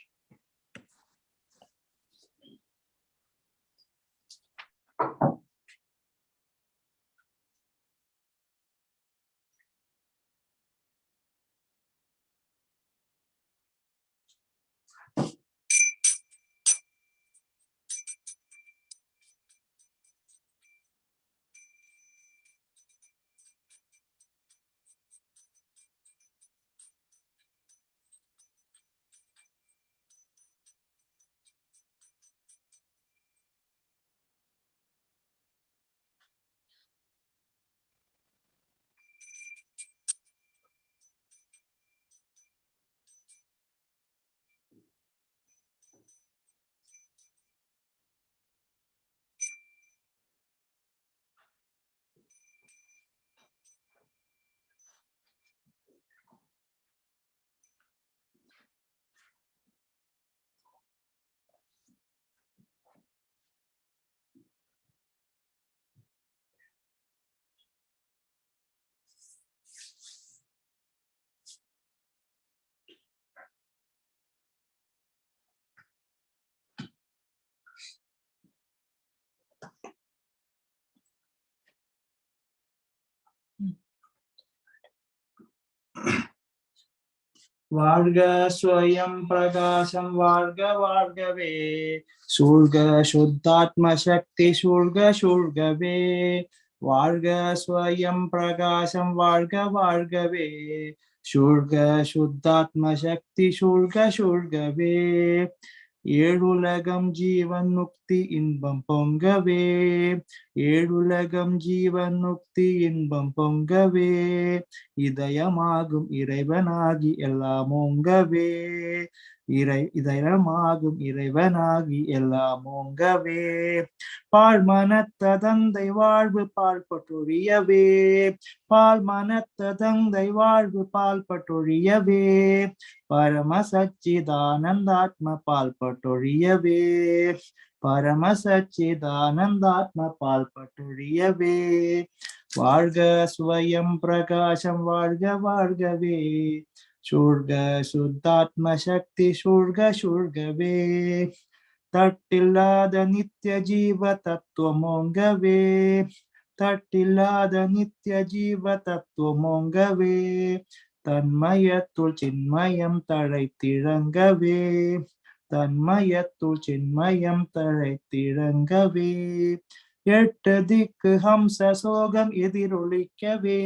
S13: வாழ்க ஸ்வயம் பிரகாசம் வாழ்க வாழ்கவே சூழ்க சுத்தாத்ம சக்தி சூழ்க சூழ்கவே வாழ்க ஸ்வயம் பிரகாசம் வாழ்க வாழ்கவே சூழ்க சுத்தாத்ம சக்தி சூழ்க சூழ்கவே ஏழுலகம் ஜீவன் முக்தி இன்பம் பொங்கவே ஏழுலகம் ஜீவன் முக்தி இன்பம் பொங்கவே இதயமாகும் இறைவனாகி எல்லாம் ஓங்கவே இதயமாகும் இறைவனாகி எல்லாம் ஓங்கவே பால் மனத்த தந்தை வாழ்வு பால் பட்டொழியவே பால் மனத்த தந்தை வாழ்வு பால் பட்டொழியவே பரம சச்சிதானந்தாத்ம பால் பட்டொழியவே பரம சச்சிதானந்தாத்ம பால் பட்டொழியவே வாழ்க ஸ்வயம் பிரகாசம் வாழ்க வாழ்கவே சூழ்க சுத்தாத்ம சக்தி சூழ்க சூழ்கவே தட்டில்லாத நித்திய ஜீவ தத்துவமோங்கவே தட்டில்லாத நித்திய ஜீவ தத்துவமோங்கவே தன்மயத்துள் சின்மயம் தழைத்திழங்கவே தன்மயத்துள் சின்மயம் தழைத்திழங்கவே எட்டு திக்கு ஹம்ச சோகம் எதிரொலிக்கவே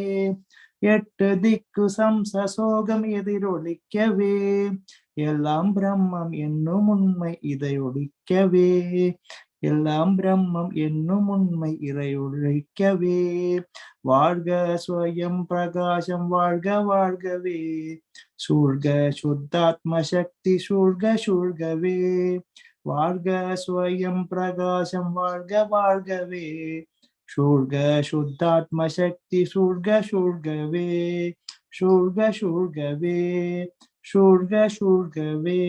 S13: எட்டு திக்கு சம்ச சோகம் எதிரொலிக்கவே எல்லாம் பிரம்மம் என்னும் உண்மை இதை ஒழிக்கவே எல்லாம் பிரம்மம் என்னும் உண்மை இறை ஒழிக்கவே வாழ்க ஸ்வயம் பிரகாசம் வாழ்க வாழ்கவே சூழ்க சுத்தாத்ம சக்தி சூழ்க சூழ்கவே வாழ்க ஸ்வயம் பிரகாசம் வாழ்க வாழ்கவே சூழ்க சுத்தாத்ம சக்தி சூழ்க சூழ்கவே சூழ்க சூழ்கவே சூழ்க சூழ்கவே.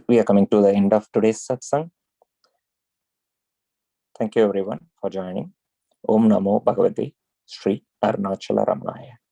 S1: We are coming to the end of today's satsang. Thank you everyone for joining. Om Namo Bhagavate Sri Arunachala Ramanaya.